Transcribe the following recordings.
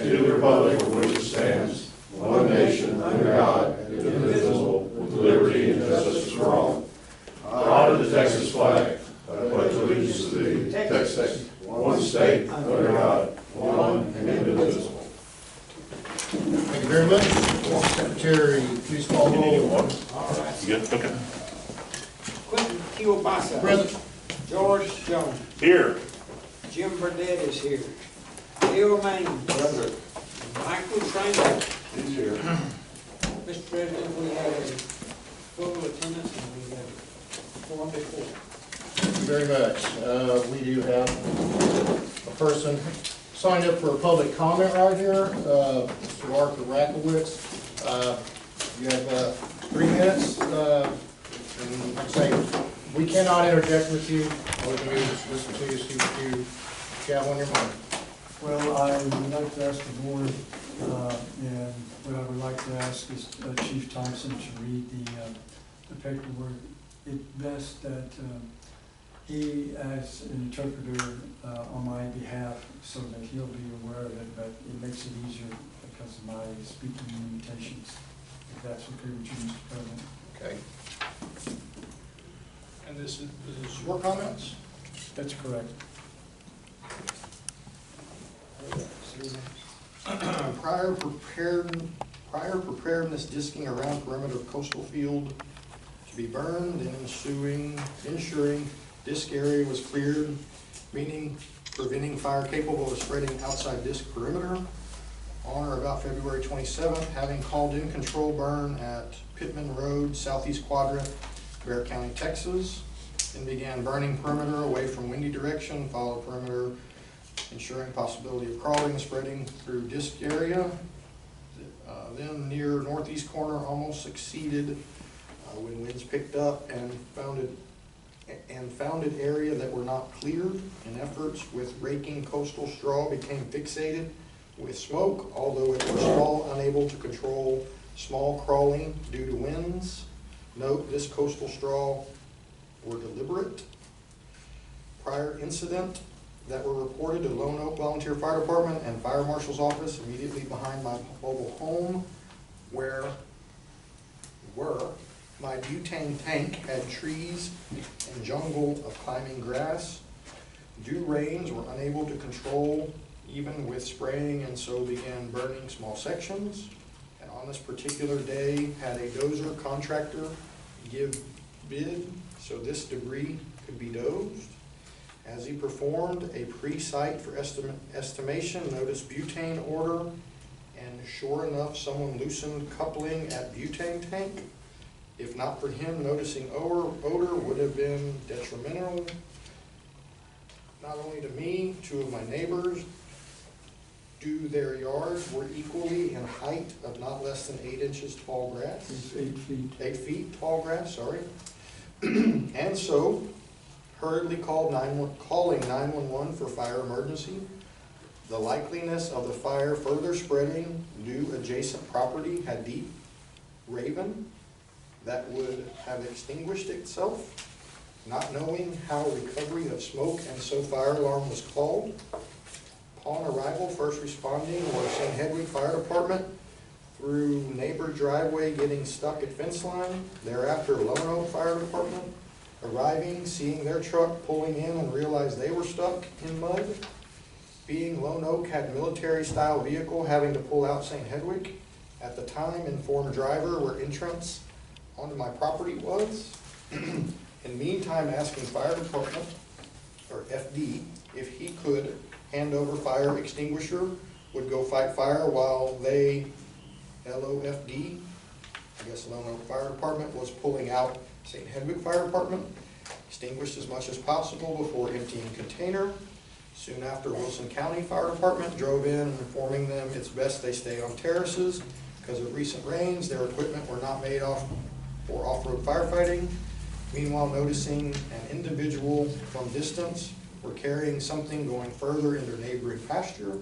to the republic for which it stands, one nation, under God, indivisible, with liberty and justice for all. I honor the Texas flag. I pledge allegiance to the Texas, one state, under God, one and indivisible. Thank you very much. Secretary, please call the roll. All right. You good? Okay. Quentin Kiwabasa. Present. George Jones. Here. Jim Burdett is here. Leo Maine. Present. Michael Trainer. He's here. Mr. President, we have a full attendance and we have 4 before. Thank you very much. We do have a person signed up for a public comment right here, Mr. Arthur Rakowitz. You have 3 minutes. And like I say, we cannot interject with you. All we can do is listen to you, see what you have on your mind. Well, I would like to ask the board, and what I would like to ask is Chief Thompson to read the paperwork. It's best that he, as an interpreter on my behalf, so that he'll be aware of it, but it makes it easier because of my speaking limitations, if that's okay with you, Mr. President. Okay. And this is your comments? That's correct. Prior preparedness disking around perimeter of coastal field to be burned and ensuring disc area was cleared, meaning preventing fire capable of spreading outside disc perimeter. On or about February 27th, having called in control burn at Pittman Road, Southeast Quadrant, Bexar County, Texas, and began burning perimeter away from windy direction, followed perimeter, ensuring possibility of crawling and spreading through disc area. Then near northeast corner, almost succeeded when winds picked up and founded area that were not cleared, and efforts with raking coastal straw became fixated with smoke, although it was all unable to control small crawling due to winds. Note, this coastal straw were deliberate. Prior incident that were reported to Lone Oak Volunteer Fire Department and Fire Marshal's office immediately behind my mobile home, where my butane tank had trees and jungle of climbing grass. Due rains were unable to control even with spraying, and so began burning small sections. And on this particular day, had a dozer contractor give bid so this debris could be dozed. As he performed a pre-site for estimation, noticed butane odor, and sure enough, someone loosened coupling at butane tank. If not for him noticing odor would have been detrimental, not only to me, 2 of my neighbors, due their yards were equally in height of not less than 8 inches tall grass. It's 8 feet. 8 feet tall grass, sorry. And so, hurriedly calling 911 for fire emergency. The likeliness of the fire further spreading due adjacent property had deep raven that would have extinguished itself, not knowing how recovery of smoke, and so fire alarm was called. Upon arrival, first responding was St. Hedwig Fire Department through neighbor driveway getting stuck at fence line. Thereafter, Lone Oak Fire Department arriving, seeing their truck pulling in and realized they were stuck in mud. Being Lone Oak had military style vehicle having to pull out St. Hedwig. At the time, informed driver where entrance onto my property was. In the meantime, asking fire department, or FD, if he could hand over fire extinguisher, would go fight fire while they, LOFD, I guess Lone Oak Fire Department, was pulling out St. Hedwig Fire Department, extinguished as much as possible before emptying container. Soon after, Wilson County Fire Department drove in, informing them it's best they stay on terraces because of recent rains. Their equipment were not made for off-road firefighting. Meanwhile, noticing an individual from distance were carrying something going further into neighboring pasture.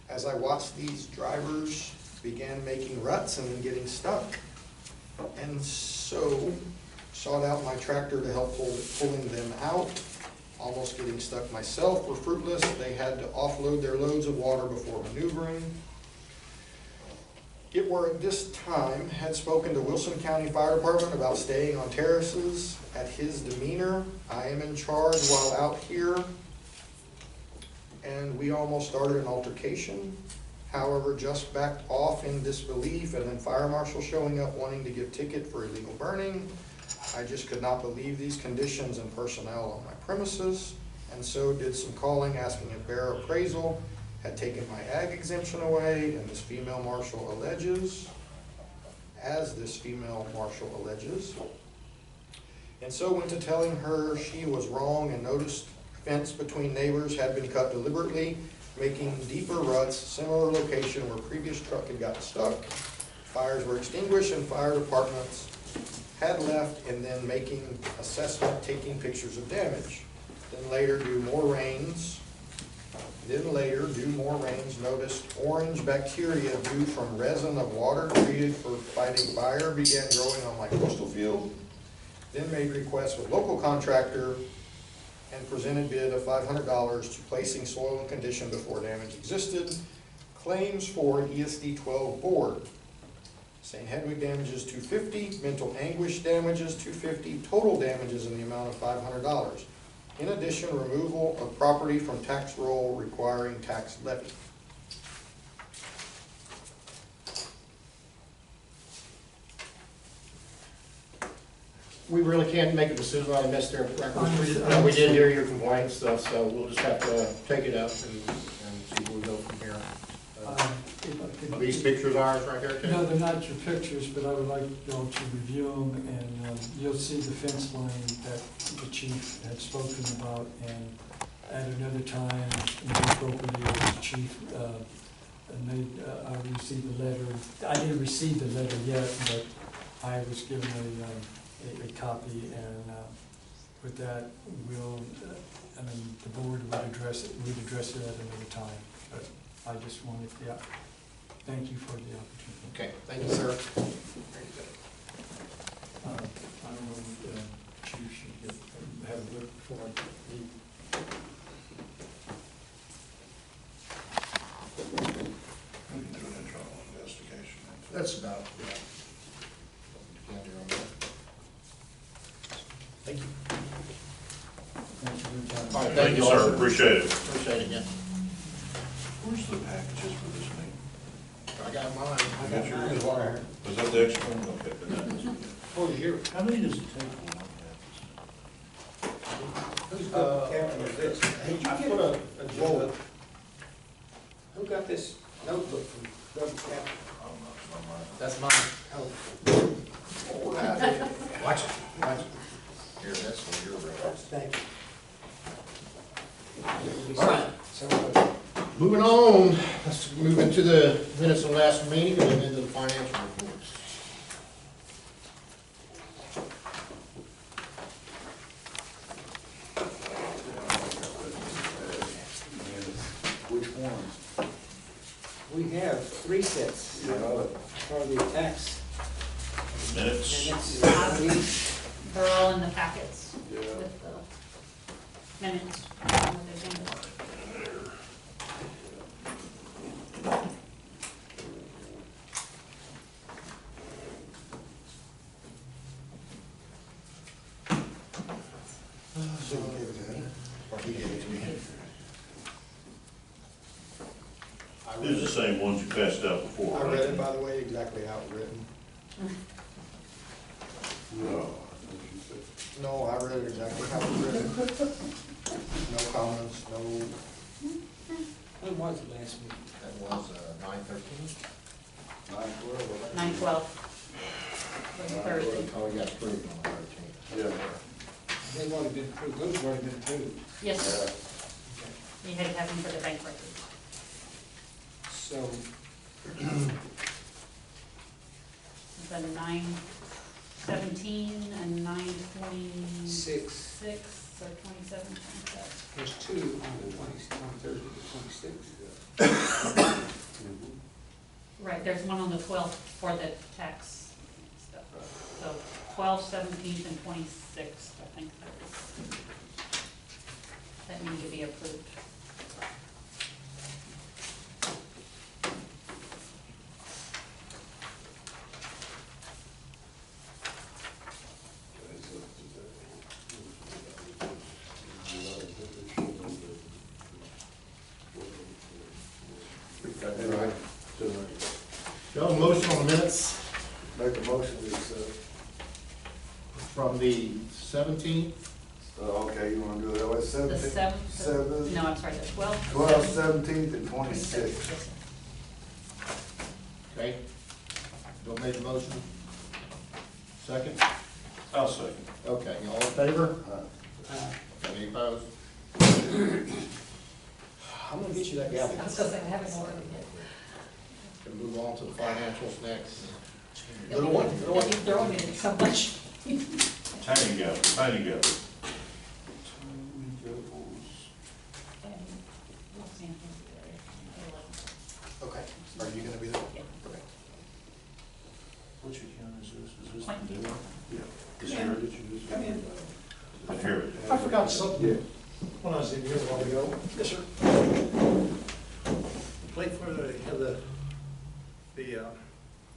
As I watched, these drivers began making ruts and then getting stuck, and so sought out my tractor to help pulling them out. almost getting stuck myself, were fruitless. They had to offload their loads of water before maneuvering. Get where at this time had spoken to Wilson County Fire Department about staying on terraces. At his demeanor, I am in charge while out here, and we almost started an altercation. However, just backed off in disbelief, and then fire marshal showing up wanting to give ticket for illegal burning. I just could not believe these conditions and personnel on my premises, and so did some calling asking if Bear Appraisal had taken my ag exemption away, and this female marshal alleges, and so went to telling her she was wrong and noticed fence between neighbors had been cut deliberately, making deeper ruts, similar location where previous truck had gotten stuck. Fires were extinguished and fire departments had left, and then making assessment, taking pictures of damage. Then later, due more rains, noticed orange bacteria due from resin of water treated for fighting fire began growing on my coastal field. Then made requests with local contractor and presented bid of $500 to placing soil in condition before damage existed. Claims for an ESD 12 board. St. Hedwig damages $250, mental anguish damages $250, total damages in the amount of $500. In addition, removal of property from tax roll requiring tax levy. We really can't make a decision on this there. We did hear your complaint stuff, so we'll just have to take it up and see where we go from here. These pictures are ours right there, too? No, they're not your pictures, but I would like y'all to review them, and you'll see the fence line that the chief had spoken about, and at another time, when we spoke with the chief, and I received the letter. I didn't receive the letter yet, but I was given a copy, and with that, we'll, the board would address it at another time, but I just wanted, thank you for the opportunity. Okay, thank you, sir. I don't know if the chief should have a look before I leave. We can do an internal investigation. That's about, Thank you. Thank you for your time. All right, Thank you, all. sir, appreciate it. Appreciate it, yeah. Where's the packages for this meeting? I got mine. You got yours? Was that the extra one? Okay, but that is. Oh, here. How many does it take for one Who's got the captain of this? Hey, I put a Whoa. Who got this notebook from Governor Captain? That's mine. Oh, Watch it, watch it. Here, that's for your records. thank you. All right. So, Moving on, let's move into the minutes of last meeting and then into the financial reports. Which ones? we have 3 sets for the tax Minutes? minutes. They're all in the packets Yeah. with the minutes on the agenda. These are the same ones you passed out before, I right? read it, by the way, exactly how it's written. No. No, I read it exactly how it's written. No comments, no, When was the last meeting? That was 9/13. 9/12. Was Thursday. Oh, we got approved on the 13th. Yeah. They've already been approved, those have already been approved. Yes, sir. You had to have them for the bank record. So, The 9/17 and 9/26 or 27, 27. there's 2 on the 23rd and the 26th. Right, there's one on the 12th for the tax stuff. So 12th, 17th, and 26th, I think that is. that need to be approved. Right. Got a motion on the minutes Make a motion to accept. from the 17th. Okay, you wanna do it that way, The 17th? seventh, no, I'm sorry, the 12th. 12th, 17th, and 26th. 26th. Yes, sir. Okay. Bill made the motion. Second? I'll second. Okay, all in favor? Any opposed? I'm gonna get you that gavel. I was gonna say, I haven't ordered it Can move on to the financials next. yet. Little one, little one. You're throwing it so much. Tiny gavel, tiny gavel. Okay, are you gonna be there? Yeah. Okay. Which account is this? Is this Quite the new deep. one? Yeah. Is Heritage? Is this- Come in. The Heritage. I forgot something Yeah. when I was in here a while ago. Yes, sir. Plate for the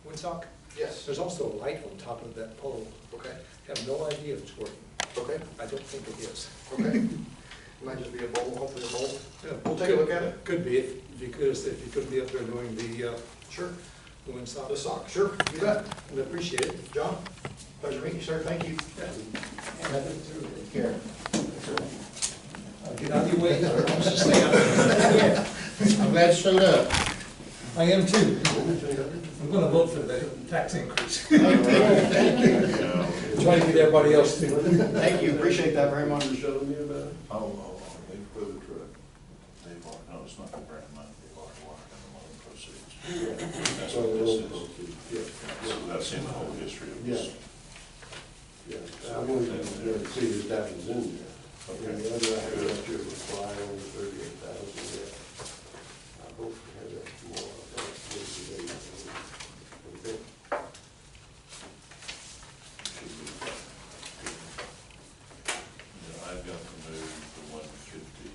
windsock. Yes. There's also a light on top of that pole. Okay, Have no idea if it's working. okay, I don't think it is. okay. Might just be a bowl, hopefully a bowl. Yeah, We'll take a look at it. Could be, if you could be up there doing the Sure. windsock. The sock, sure, you bet. We appreciate it. John, pleasure to meet you, sir, thank you. Take care. Get out of your way. I'm just saying. I'm glad you showed up. I am too. I'm gonna vote for the tax increase. Thank you. Trying to get everybody else to. Thank you, appreciate that very much. Showing me about it? Oh, they for the truck. They bought, no, it's not the grant money, they bought a lot of loan proceeds. That's what this is. So that's in the whole history of this. Yeah, I'm going to see if that was in there. Okay. And the other, I have left your reply on the 38,000 yet. I hope to have that tomorrow. I think it's today. Okay. Yeah, I've got to move the 150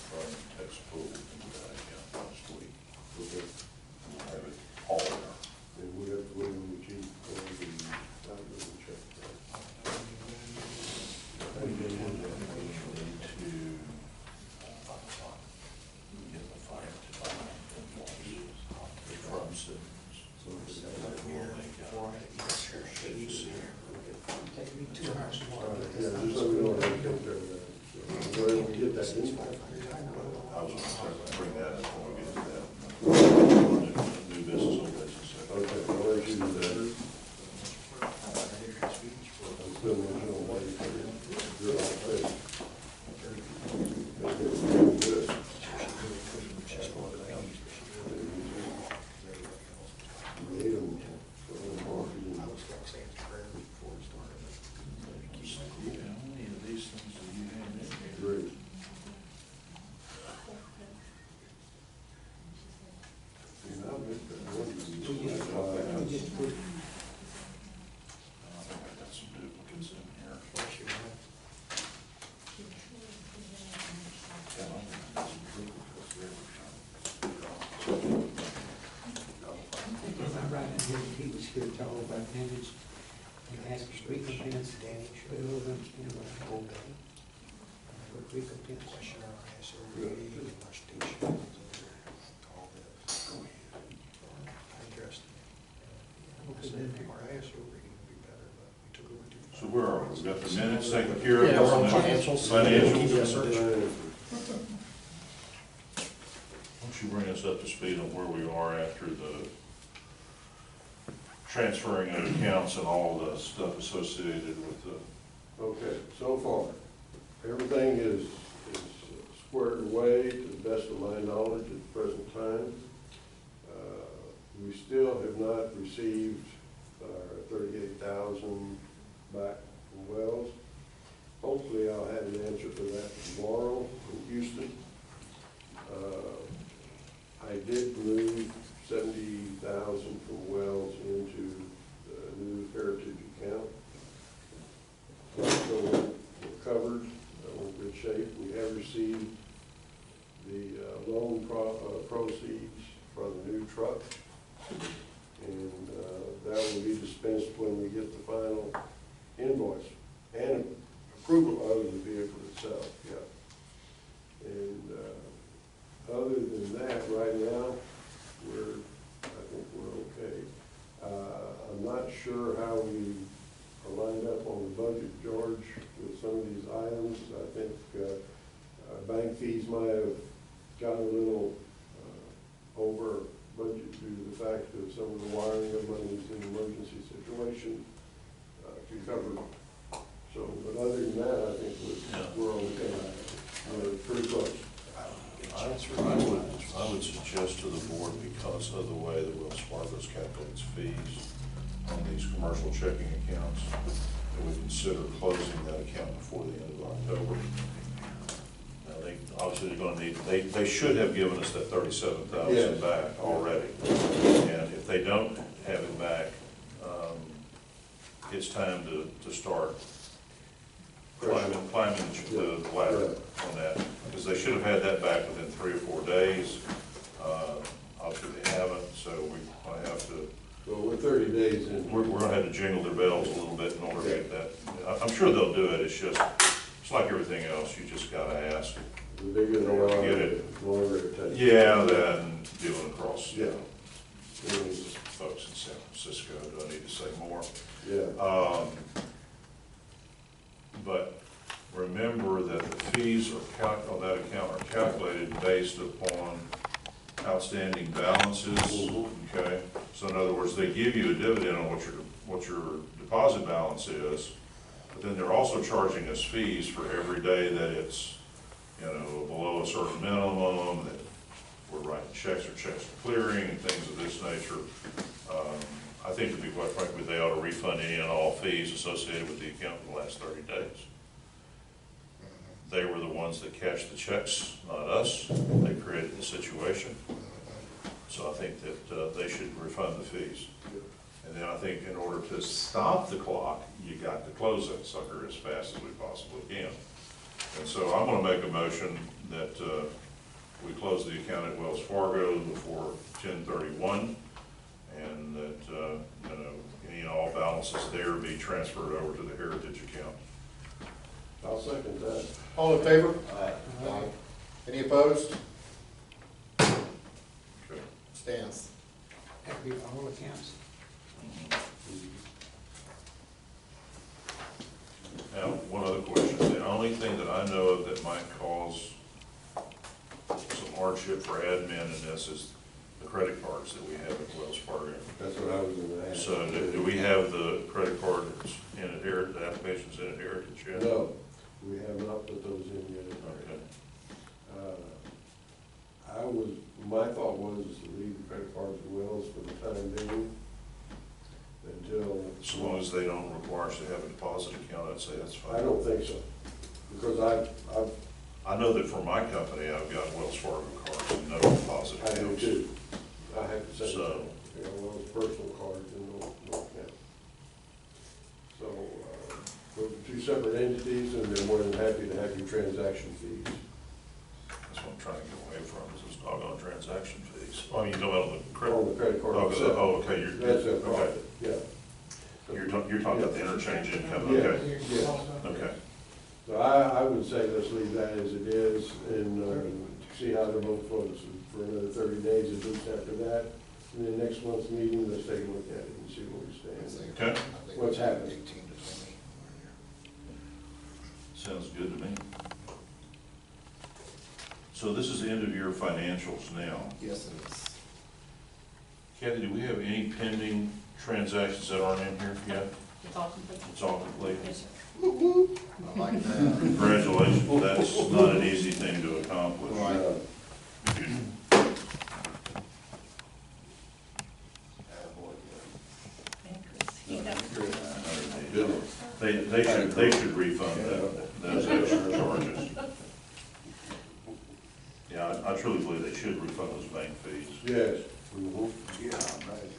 from tax pool into that account last week. Okay. And we'll have it all there. And we have to wait on the chief for the, I'll go and check that. We need to get the fire department invoice from Simmons. So that will make out shapes here. Take me 2 hours tomorrow. Yeah, just so we know how to take care of that. So we're able to get that in. I was going to bring that up when we get to that. New business, old business. Okay, I'll let you do that. I'm still working on what you can. You're all set. Good. Made 'em for the marketing. I was gonna say it's prayer before we started. How many of these things do you have in here? Great. You know, We just put I think I got some duplicates in here. Yeah, I think I got some duplicates there. I right in here, he was here to talk about damage. He asked for recompense, damage, but he doesn't understand what I told him. But recompense. So where are we? We got the minutes taken care of? Yeah, we're on financials. Financials? Yes, sir. Why don't you bring us up to speed on where we are after the transferring of accounts and all the stuff associated with the, Okay, so far, everything is squared away to the best of my knowledge at the present time. We still have not received our 38,000 back from Wells. Hopefully I'll have an answer for that tomorrow in Houston. I did move 70,000 from Wells into the new Heritage account. So we're covered, we're in good shape. We have received new truck. And that will be dispensed when we get the final invoice and approval of the vehicle itself, yeah. And other than that, right now, I think we're okay. I'm not sure how we are lined up on the budget, George, with some of these items. I think bank fees might have gotten a little over budget due to the fact of some of the wiring of monies in an emergency situation to cover. So, but other than that, I think we're okay. We're pretty close. I would suggest to the board, because of the way that Wells Fargo's calculates fees on these commercial checking accounts, that we consider closing that account before the end of October. Now, obviously they're gonna need, they should have given us that $37,000 Yes. back already. And if they don't have it back, it's time to start climbing the ladder on that, because they should have had that back within 3 or 4 days. Obviously they haven't, so we might have to. So we're 30 days in. We're gonna have to jingle their bells a little bit in order to get that. I'm sure they'll do it. It's just, it's like everything else. You just gotta ask. The bigger they are, Get it. the longer it takes. Yeah, then dealing across. Yeah. Folks in San Francisco. Do I need to say more? Yeah. But remember that the fees on that account are calculated based upon outstanding balances, okay? So in other words, they give you a dividend on what your deposit balance is, but then they're also charging us fees for every day that it's, below a certain minimum, that we're writing checks or checks are clearing and things of this nature. I think, to be quite frank, they ought to refund any and all fees associated with the account for the last 30 days. They were the ones that cashed the checks, not us. They created the situation. So I think that they should refund the fees. And then I think in order to stop the clock, you got to close that sucker as fast as we possibly can. And so I'm going to make a motion that we close the account at Wells Fargo before 10/31, and that any and all balances there be transferred over to the Heritage account. I'll second that. All in favor? Aye. Any opposed? Okay. Stands. That would be all accounts. Now, one other question. The only thing that I know of that might cause some hardship for admin in this is the credit cards that we have at Wells Fargo. That's what I was going to ask. So do we have the credit card in Heritage, the applications in Heritage yet? No, we have not put those in yet. Okay. My thought was to leave the credit cards at Wells for the time being until. So long as they don't require us to have a deposit account, I'd say that's fine. I don't think so, because I know that for my company, I've got Wells Fargo cards and no deposit I do accounts. too. I have to say So- so. Wells personal cards and no account. So, those are two separate entities, and they're more than happy to have your transaction fees. That's what I'm trying to get away from, is those doggone transaction fees. Oh, you know about the credit? On the credit card Oh, itself. okay, That's a okay. profit, yeah. You're talking about the interchange income, Yeah, okay, yeah. okay. So I would say let's leave that as it is and see how the vote flows for another 30 days at least after that. And then next month's meeting, let's take a look at it and see where we stand. Okay, What's happening? 18 to 20. sounds good to me. So this is the end of your financials now. Yes, it is. Kathy, do we have any pending transactions that aren't in here yet? It's all complete. It's all complete? Yes, sir. I like that. Congratulations, that's not an easy thing to accomplish. Right. They should refund those extra charges. Yeah, I truly believe they should refund those bank fees. Yes. Mhm. Yeah, right.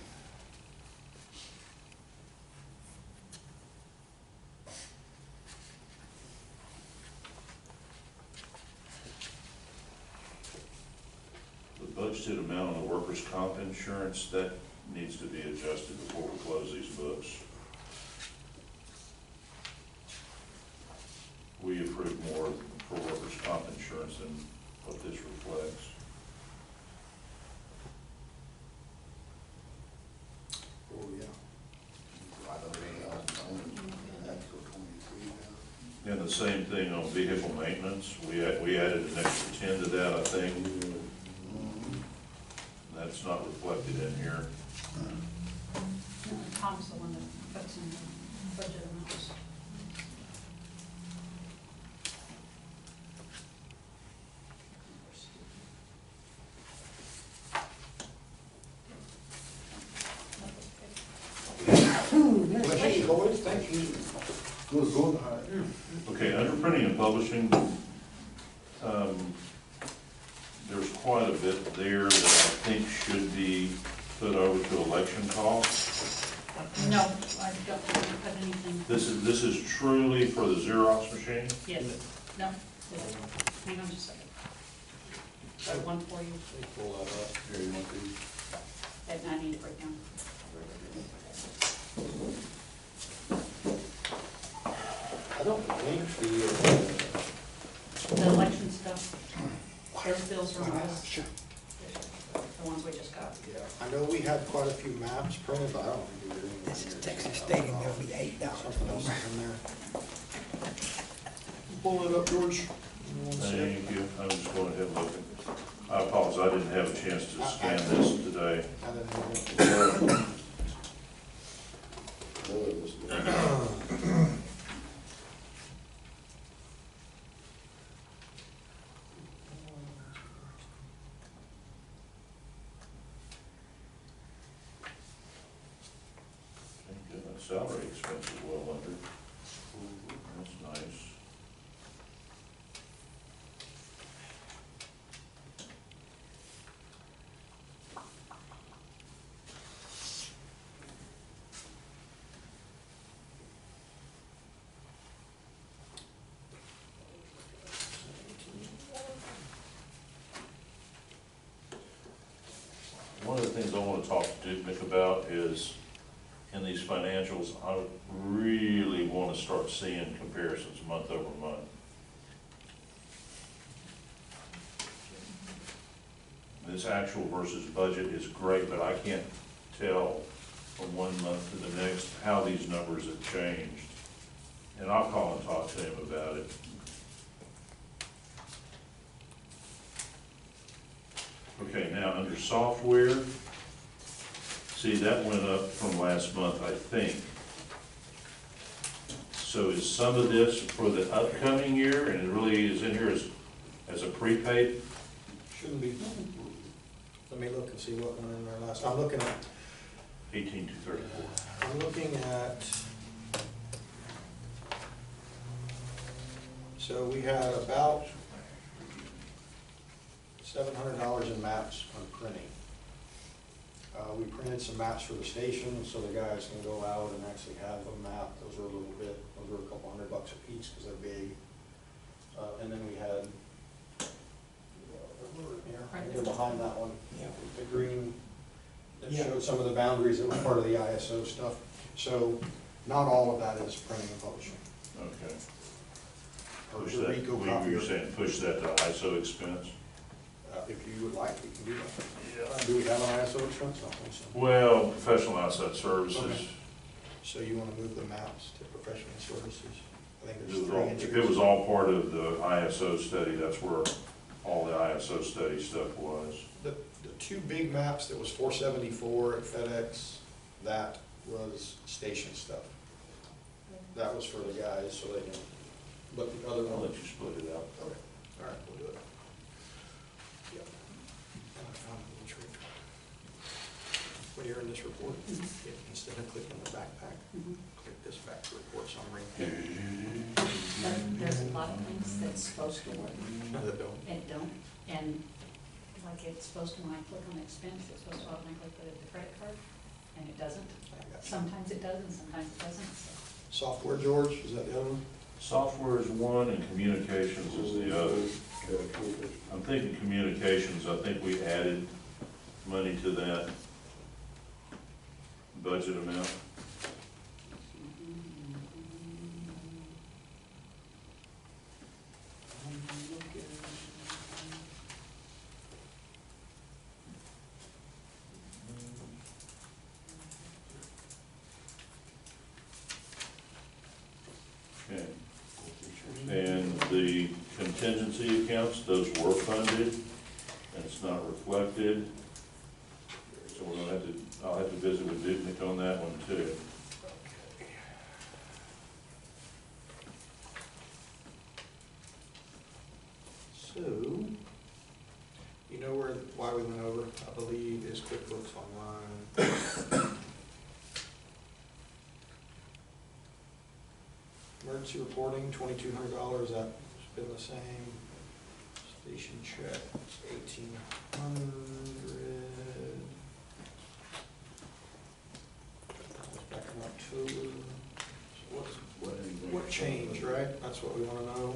The budgeted amount on the workers' comp insurance insurance, that needs to be adjusted before we close these books. We approved more for workers' comp insurance than what this reflects. Oh, yeah. And the same thing on vehicle maintenance, we added an extra 10 to that, I think. That's not reflected in here. Tom's the one that puts in the budget amounts. Thank you, boys, thank you. Okay, under printing and publishing, there's quite a bit there that I think should be put over to election costs. No, I don't put anything. This is truly for the Xerox machine? Yes, no, hang on just a second. Got one for you, Pull that up. Here, you want these? that I need to break down. I don't think The election stuff, those bills are on this, the ones we just got. yeah, I know we had quite a few maps printed, but I don't think we did anything. This is Texas State, and there'll be $8. Something else is in there. Pull it up, George. Thank you, I'm just going ahead and looking. I apologize, I didn't have a chance to scan this today. I didn't have it. None of this. Thank goodness, salary expense is well under. That's nice. One of the things I want to talk to Nick about is, in these financials, I really want to start seeing comparisons month over month. This actual versus budget is great, but I can't tell from one month to the next how these numbers have changed. And I'll call and talk to him about it. Okay, now under software, see, that went up from last month, I think. So is some of this for the upcoming year, and it really is in here as a prepaid? Shouldn't be. Let me look and see what went in there last. I'm looking at, 18,234. I'm looking at, so we had about $700 in maps on printing. We printed some maps for the station, so the guys can go out and actually have a map. Those are a little bit, those are a couple $100 a piece because they're big. And then we had, right there behind that one, Yeah. the green, that Yeah. showed some of the boundaries that were part of the ISO stuff. So not all of that is printing and publishing. Okay. Or Push the that, Rico we copier. were saying push that to ISO expense? If you would like, we can do that. Do we have an ISO expense? I don't think so. Well, professional outside services. Okay. So you want to move the maps to professional services? I think there's 3 If entries. it was all part of the ISO study, that's where all the ISO study stuff was. The 2 big maps, that was 474 at FedEx, that was station stuff. That was for the guys, so they can, but the other I'll one. let you split it out. Okay, all right, we'll do it. Yep. And I found a little trick. When you're in this report, instead of clicking the backpack, click this back to report summary. But there's a lot of things that's supposed to work, That don't. and don't, and like it's supposed to, when I click on expense, it's supposed to automatically put it in the credit card, and it doesn't. Sometimes it does and sometimes it doesn't, so. Software, George, is that the other one? Software is one and communications is the other. I'm thinking communications, I think we added money to that. budget amount? Okay. And the contingency accounts, those were funded, and it's not reflected. So we're gonna have to, I'll have to visit with Dupnick on that one too. So, you know why we went over, I believe, is QuickBooks Online. Emergency reporting, $2,200, that's been the same. Station check, $1,800. That was back in October. So what changed, right? That's what we wanna know.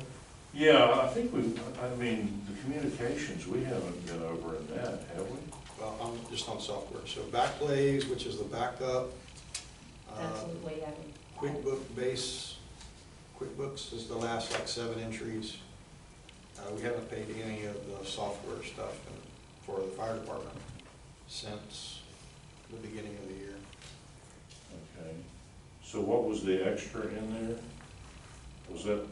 Yeah, I think I mean, the communications, we haven't been over in that, have we? Well, I'm just on software, so Backblaze, which is the backup. That's the way I would. QuickBooks is the last like 7 entries. We haven't paid any of the software stuff for the fire department since the beginning of the year. Okay. So what was the extra in there? Was that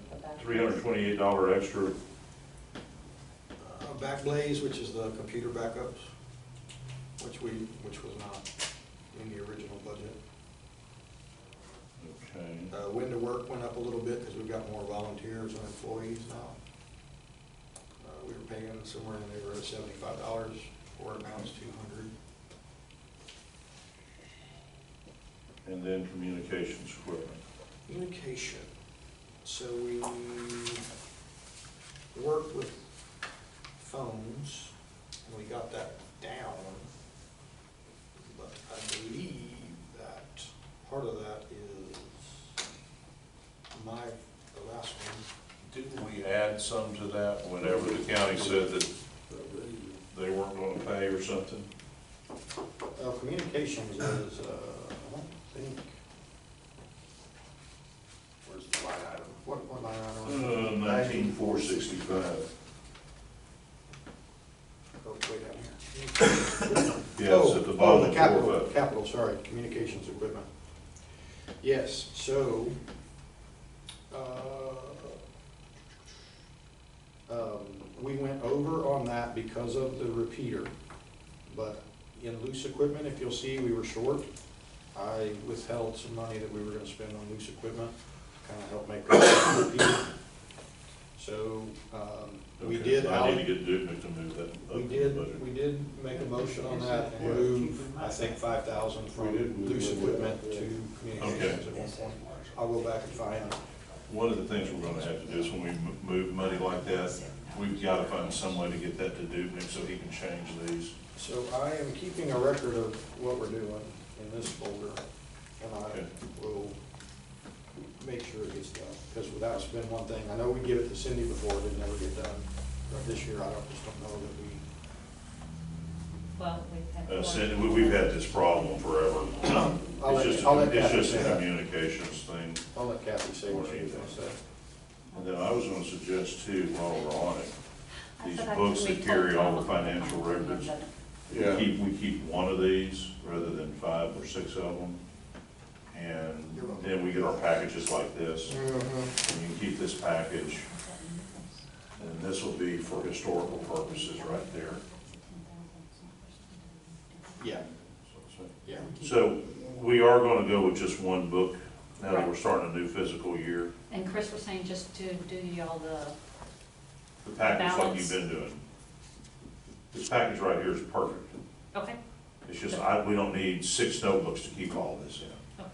$328 extra? Backblaze, which is the computer backups, which was not in the original budget. Okay. Window work went up a little bit because we've got more volunteers and employees now. We were paying somewhere in the neighborhood of $75 for it, now it's $200. And then communications equipment. Communication. So we worked with phones and we got that down. But I believe that part of that is the last one. Didn't we add some to that whenever the county said that they weren't gonna pay or something? Communications is, I don't think, where's the line item? What line item? 19,465. Oh, way down here. Yeah, it's at the bottom the of capital, sorry, communications equipment. Yes, so, we went over on that because of the repeater, but in loose equipment, if you'll see, we were short. I withheld some money that we were gonna spend on loose equipment, to kind of help make that repeater. So, we Okay, did. I need to get Dupnick to move that up We in did, the budget. we did make a motion on that and move, I think, 5,000 from We did move loose it, equipment yeah. to communications at one point. I'll go back and find. One of the things we're gonna have to do is when we move money like that, we've gotta find some way to get that to Dupnick so he can change these. So I am keeping a record of what we're doing in this folder, and I Okay. will make sure it gets done, because that's been one thing. I know we give it to Cindy before, it didn't ever get done, but this year I just don't know that we. Well, we've had. Cindy, we've had this problem forever. I'll let It's Kathy just say a that. communications thing. I'll let Kathy say what she's gonna say. And then I was gonna suggest too, while we're on it, I these thought I books could that read carry all the Tom. financial records. Yeah. We keep one of these rather than 5 or 6 of them. And then we get our packages like this. And you can keep this package, and this will be for historical purposes right there. Yeah, yeah. So we are gonna go with just one book now that we're starting a new fiscal year. And Chris was saying just to do y'all The package like Balance. you've been doing. This package right here is perfect. okay, It's just, we don't need 6 notebooks to keep all this in. okay,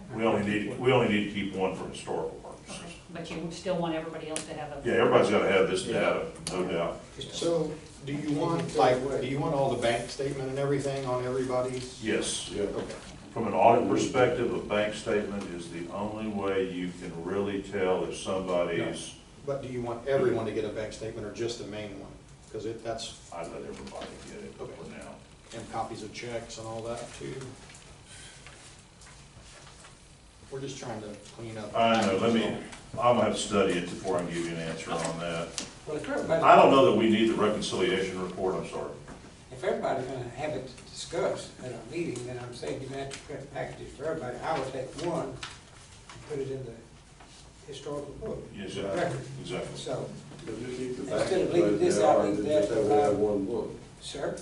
We only need to keep one for historical purposes. okay. But you still want everybody else to have a. Yeah, everybody's gotta have this data, no doubt. So, do you want, do you want all the bank statement and everything on everybody's? Yes. Yeah. Okay. From an audit perspective, a bank statement is the only way you can really tell if somebody's, But do you want everyone to get a bank statement or just the main one? Because that's, I let everybody get it for now. and copies of checks and all that too. We're just trying to clean up. I know, I'm gonna have to study it before I can give you an answer on that. Well, if everybody. I don't know that we need the reconciliation report, I'm sorry. If everybody's gonna have it discussed at a meeting, then I'm saying you're gonna have to print packages for everybody. I would take one and put it in the historical book. Yes, Record. exactly. So, But just keep the Instead of packets leaving the way this they out, are, leave and that just have we have out. one book. sir,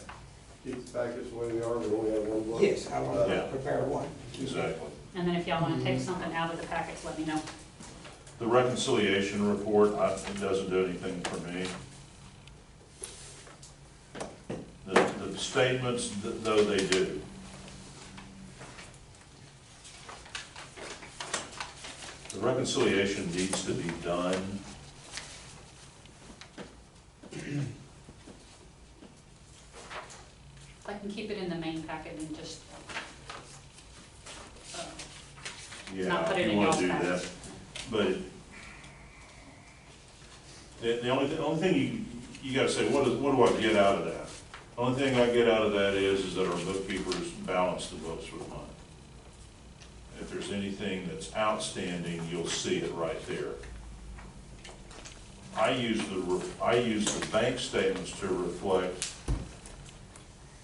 Keep the packets the way they are, we only have one book. yes, I want Yeah. to prepare one. Exactly. And then if y'all wanna take something out of the packets, let me know. The reconciliation report, it doesn't do anything for me. The statements, though, they do. The reconciliation needs to be done. I can keep it in the main packet and just, Yeah, Not put it if in you wanna y'all's do packets. that. But the only thing you gotta say, what do I get out of that? The only thing I get out of that is that our bookkeepers balance the books for the month. If there's anything that's outstanding, you'll see it right there. I use the bank statements to reflect,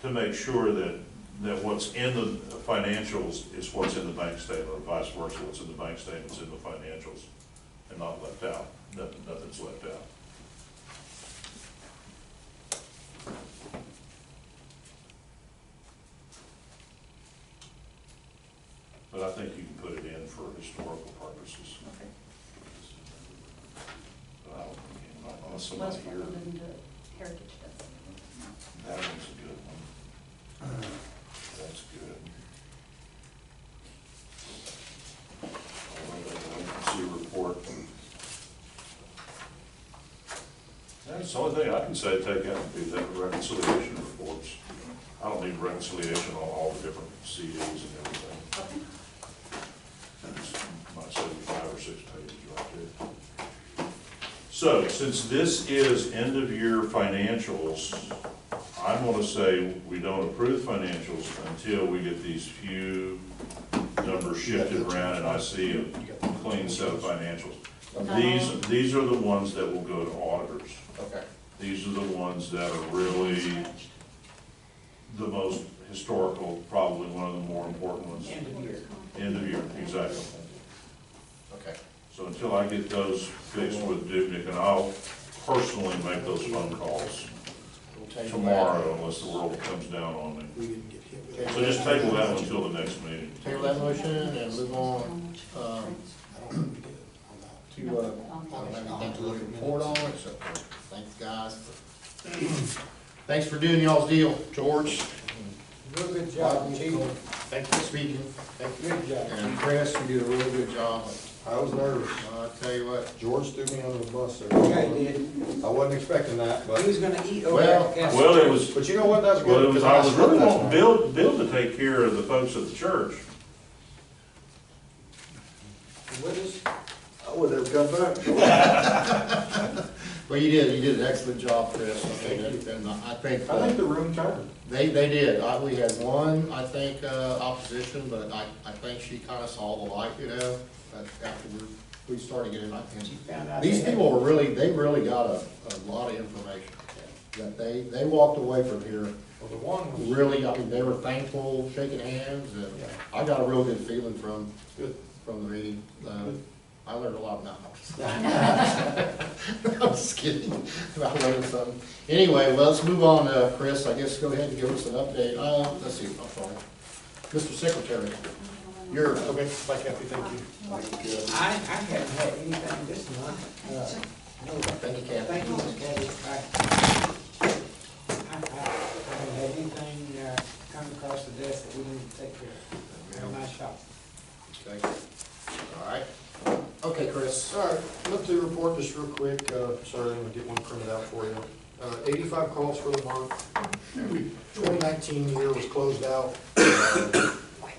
to make sure that what's in the financials is what's in the bank statement, or vice versa, what's in the bank statement's in the financials, and not left out, nothing's left out. But I think you can put it in for historical purposes. okay. But I don't, unless West somebody here, Portland didn't do it, Heritage does. that one's a good one. That's good. See report. That's the only thing I can say, take out would be that reconciliation reports. I don't need reconciliation on all the different CDs and everything. Okay. That's my 75 or 6 pages right there. So, since this is end of year financials, I'm gonna say we don't approve financials until we get these few numbers shifted around and I see a clean set of financials. These are the ones that will go to auditors. Okay. These are the ones that are really the most historical, probably one of the more important ones. End of year. End of year, exactly. Okay. So until I get those fixed with Dubnik, and I'll personally make those phone calls We'll table tomorrow unless the world comes down on me. We didn't get hit with that. So just table that one until the next meeting. Table that motion and move on, I don't think we did on that. to, I don't have anything to look report on, so thanks, guys. Thanks for doing y'all's deal, George. Real good job, chief. Thank you for speaking. Thank you. Good job. And Chris, you did a really good job. I was nervous. I tell you what, George threw me under the bus there. Yeah, he did. I wasn't expecting that, He but, was gonna eat over Well, at Castle. Well, it was, but you know what, that's well, good. it was, 'cause I was really slept wanting last Bill to take care of the folks at the church. With us. night. I would have come back. well, you did an excellent job, Chris. And I think, I think the room turned. they did. We had one, I think, opposition, but I think she kind of saw the light, you know, after we started getting, I She think. found out. These they had- people were they really got a lot of information. That they walked away from here Well, the one was really, I mean, they were thankful, shaking hands, and Yeah. I got a real good feeling from good. the meeting. Good. I learned a lot about I'm just kidding. I learned something. Anyway, well, let's move on, Chris. I guess go ahead and give us an update. Let's see, I'm sorry. Mr. Secretary, you're, Okay, bye Kathy, thank you. I haven't had anything this month. No, thank you, Kathy. thank you, Ms. Kathy. I haven't had anything, come across the desk that we didn't take care of. Very nice shop. Okay. All right. Okay, Chris. All right, monthly report, just real quick, sorry, I'm gonna get one printed out for you. 85 calls for the month. 2019 year was closed out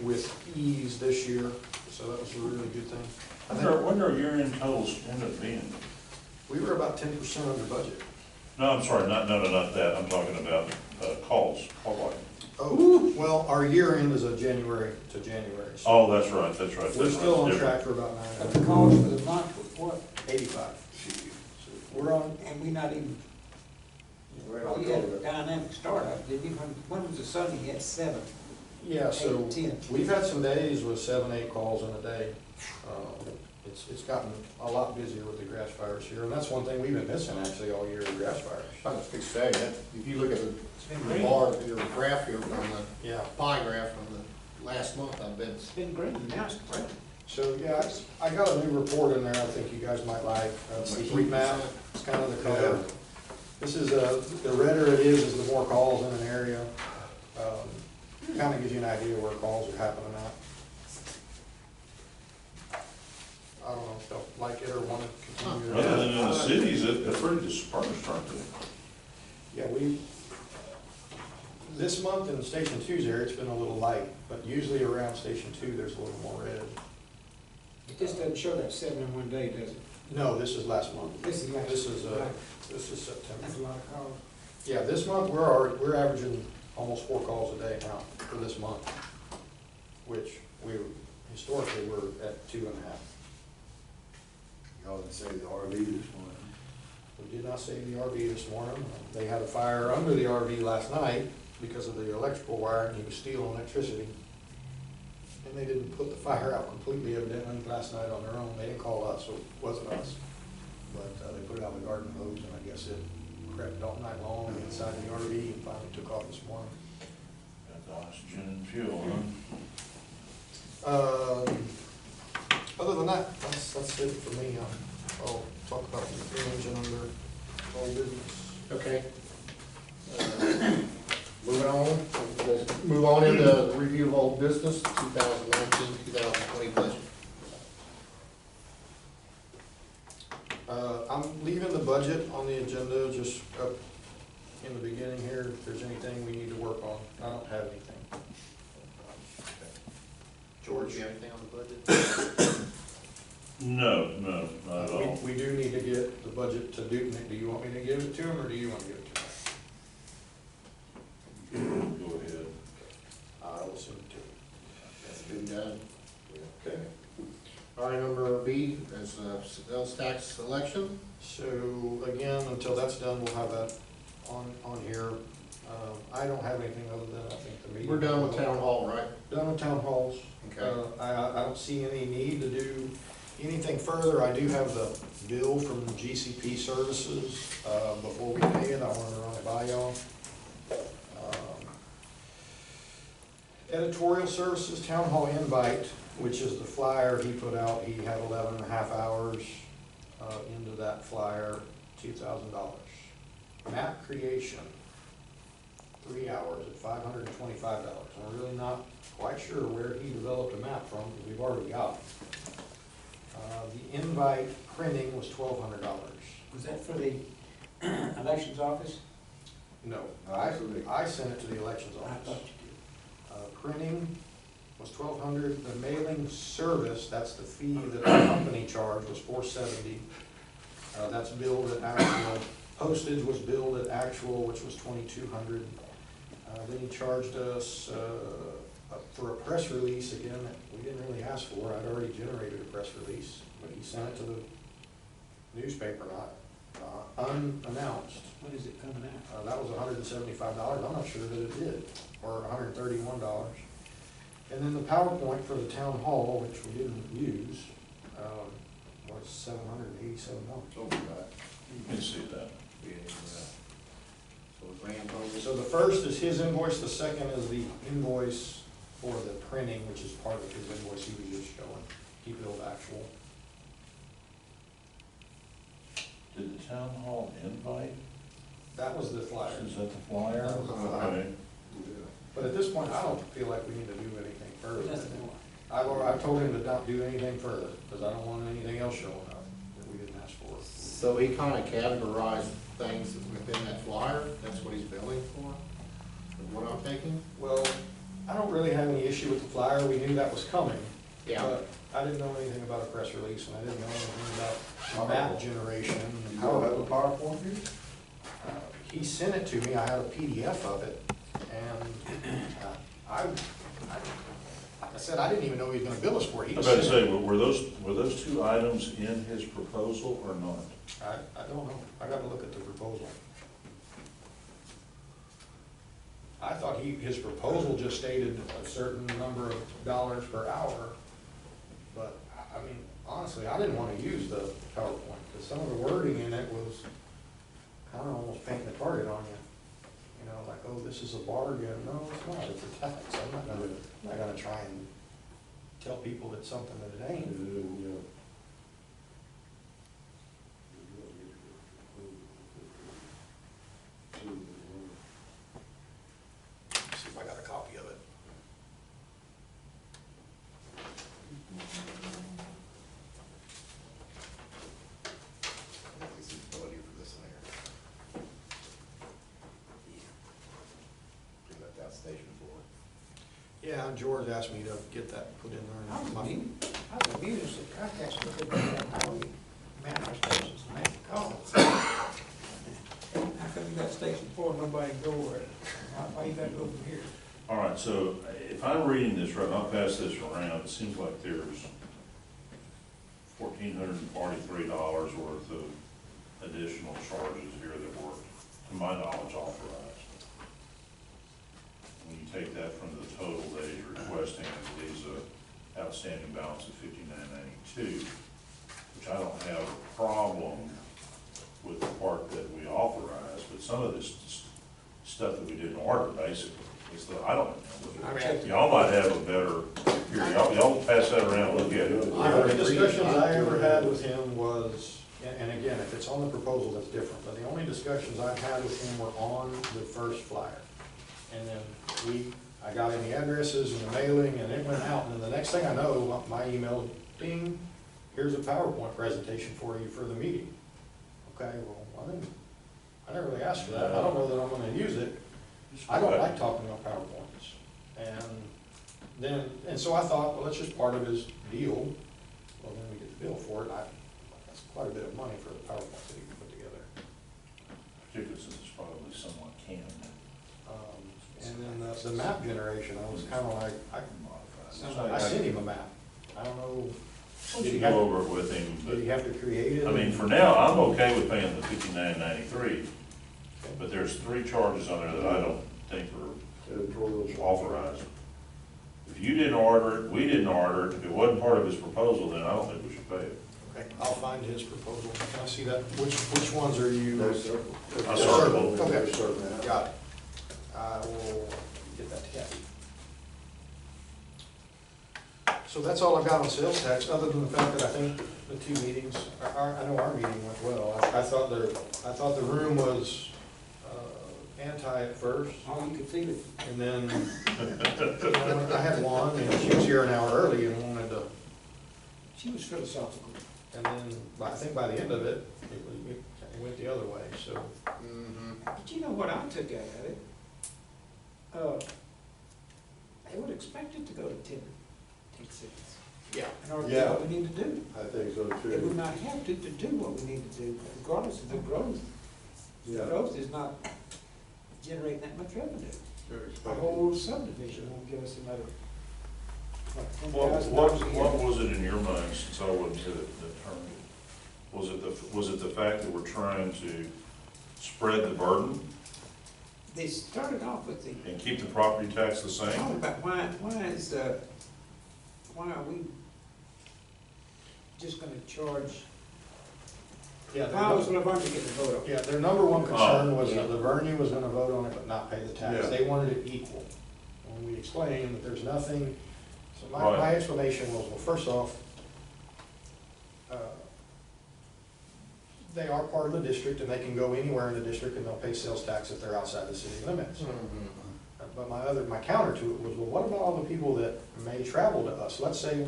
with ease this year, so that was a really good thing. I think What are year-end totals end up being? we were about 10% under budget. No, I'm sorry, not that, I'm talking about calls, call volume. Oh, well, our year end is a January to January. so Oh, that's right. We're That's still on different. track for about But the calls for the month was what? 85. We're on, and we not even, well, you had a dynamic startup, didn't you? When was the Sunday, you had 7, Yeah, so 8, 10. we've had some days with 7, 8 calls in a day. It's gotten a lot busier with the grass fires here, and that's one thing we've been missing actually all year, grass fires. I was fixing to say that, if you look at It's been the green. bar, your graph here from the Yeah. pie graph from the last month, I bet it's It's been green, now it's red. So, yeah, I got a new report in there I think you guys might like. It's the heat map, it's kind of the color. This is, the redder it is the more calls in an area. Kind of gives you an idea where calls are happening at. I don't know if they'll like it or want to continue. Other than in the cities, they're pretty dispersed, aren't they? Yeah, this month in Station 2's area, it's been a little light, but usually around Station 2, there's a little more red. It just doesn't show that 7 in one day, does it? No, this is last month. This is last. This is, Right. this is September. That's a lot of calls. Yeah, this month, we're averaging almost 4 calls a day now for this month, which historically, we're at 2.5. Y'all didn't say the RV this morning. We did not save the RV this morning. They had a fire under the RV last night because of the electrical wire, and he was stealing electricity. And they didn't put the fire out completely evidently last night on their own. They didn't call us, so it wasn't us. But they put it out with garden hose, and I guess it crept all night long inside the RV and finally took off this morning. Got the oxygen and fuel, huh? Other than that, that's it for me. I'll talk about the engine under old business. okay. Moving on, let's move on into the review of old business, 2019-2020 budget. I'm leaving the budget on the agenda just up in the beginning here. If there's anything we need to work on, I don't have anything. George? You have anything on the budget? No, not at all. We do need to get the budget to Duke. Do you want me to give it to him, or do you want to give it to him? Go ahead. I will send it to him. That's been done. Okay. All right, number B is sales tax selection. So again, until that's done, we'll have that on here. I don't have anything other than I think the meeting. We're done with town hall, right? Done with town halls. Okay. I don't see any need to do anything further. I do have the bill from GCP Services. Before we pay it, I wanted to run it by y'all. Editorial Services Town Hall Invite, which is the flyer he put out. He had 11.5 hours into that flyer, $2,000. Map creation, 3 hours at $525. I'm really not quite sure where he developed a map from, because we've already got it. The invite printing was $1,200. Was that for the elections office? No, I sent it to the elections I office. thought you Printing was $1,200. The mailing service, that's the fee that the company charged, was $470. That's billed at actual. Postage was billed at actual, which was $2,200. Then he charged us for a press release, again, that we didn't really ask for. I'd already generated a press release, but he sent it to the newspaper, unannounced. did. When is it coming out? That was $175. I'm not sure that it did, or $131. And then the PowerPoint for the town hall, which we didn't use, was $787. Oh, my God. You can see that. So it's ran over. So the first is his invoice, the second is the invoice for the printing, which is part of his invoice he was just showing. He billed actual. Did the town hall invite? That was the flyer. Is that the flyer? That was the flyer. Okay. But at this point, I don't feel like we need to do anything further. Nothing more. I've told him to not do anything further, because I don't want anything else showing up that we didn't ask for. So he kind of categorized things within that flyer, that's what he's billing for, is what I'm thinking? Well, I don't really have any issue with the flyer. We knew that was coming. Yeah. But I didn't know anything about a press release, and I didn't know anything about map generation and You don't have a PowerPoint. PowerPoint here? He sent it to me. I had a PDF of it, And like I said, I didn't even know he was gonna bill us for it. He I was just about to said, say, were those two items in his proposal or not? I don't know, I gotta look at the proposal. I thought his proposal just stated a certain number of dollars per hour, but, I mean, honestly, I didn't wanna use the PowerPoint, because some of the wording in it was kinda almost painting a target on you. You know, like, oh, this is a bargain, no, it's not, it's a tax, I'm not gonna try and tell people it's something that it ain't. See if I got a copy of it. Feasibility for this one here. Bring that down station floor. Yeah, George asked me to get that put in there. I was amused that Comcast put that how we man our stations and make calls. How come you got station 4 and nobody go where? Why you gotta go from here? All right, so if I'm reading this right, I'll pass this around, it seems like there's $1,443 worth of additional charges here that were, to my knowledge, authorized. When you take that from the total that he's requesting, it leaves a outstanding balance of $59.92, which I don't have a problem with the part that we authorized, but some of this stuff that we didn't order, basically, is that, I don't know. Y'all might have a better, here, y'all pass that around, look at it. The only discussions I ever had with him was, and again, if it's on the proposal, that's different, but the only discussions I've had with him were on the first flyer. And then I got him the addresses and the mailing, and it went out, and then the next thing I know, my email, ding, here's a PowerPoint presentation for you for the meeting. Okay, well, I never really asked for that, I don't know that I'm gonna use it. I don't like talking about PowerPoints. And so I thought, well, that's just part of his deal. Well, then we get the bill for it. That's quite a bit of money for the PowerPoint that he can put together. Particularly since it's probably somewhat canned. And then the map generation, I was kind of like, I sent him a map. I don't know, Did you go over it with him? did he have to create it? I mean, for now, I'm okay with paying the $59.93, but there's 3 charges on there that I don't think are authorized. If you didn't order it, we didn't order it, if it wasn't part of his proposal, then I don't think we should pay it. Okay, I'll find his proposal. Can I see that? Which ones are you? There's several. I circled. Okay, There's several. got it. I will get that to Kathy. So that's all I've got on sales tax, other than the fact that I think the 2 meetings, I know our meeting went well. I thought the room was anti at first, Oh, you could feel it. and then, I had one, and she was here an hour early and wanted to, She was philosophical. and then, I think by the end of it, it went the other way, so. But you know what I took out of it? They would expect it to go to 10 cents. Yeah. In order to do Yeah. what we need to do. I think so They would too. not have to do what we need to do, regardless of the growth. The Yeah. growth is not generating that much revenue. They're The expecting- whole subdivision won't give us another, what, What $10,000 a year. was it in your mind, since I wasn't the attorney? Was it the fact that we're trying to spread the burden They started off with the, and keep the property tax the talking same? about why are we just gonna charge, Yeah, why was Laverne getting the vote on? yeah, their number one concern was yeah. that Laverne was gonna vote on it but not pay the tax. Yeah. They wanted it equal. When we explained that there's nothing, so my Right. explanation was, well, first off, they are part of the district and they can go anywhere in the district and they'll pay sales tax if they're outside the city limits. But my counter to it was, well, what about all the people that may travel to us? Let's say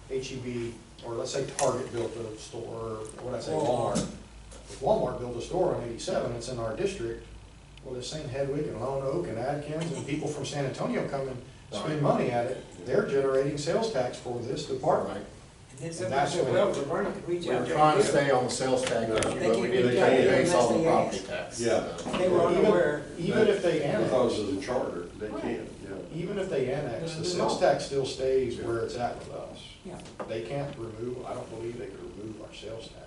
HEB, or let's say Target built a store, or what I say, Walmart. If Walmart built a store on 87, it's in our district, well, this same Hedwig and Lone Oak and Adkins and people from San Antonio come and spend money at it, they're generating sales tax for this department. And then And that's somebody said, when- well, Laverne could reach out We're there. trying and to get it. stay on the sales tax issue, They but we can't didn't reach out there base unless on the they property ask. tax. Yeah. They were unaware. Even if they annex, Because of the charter, they can, yeah. even if they annex, the There's sales law. tax still stays where it's at with us. Yeah. They can't remove, I don't believe they could remove our sales tax.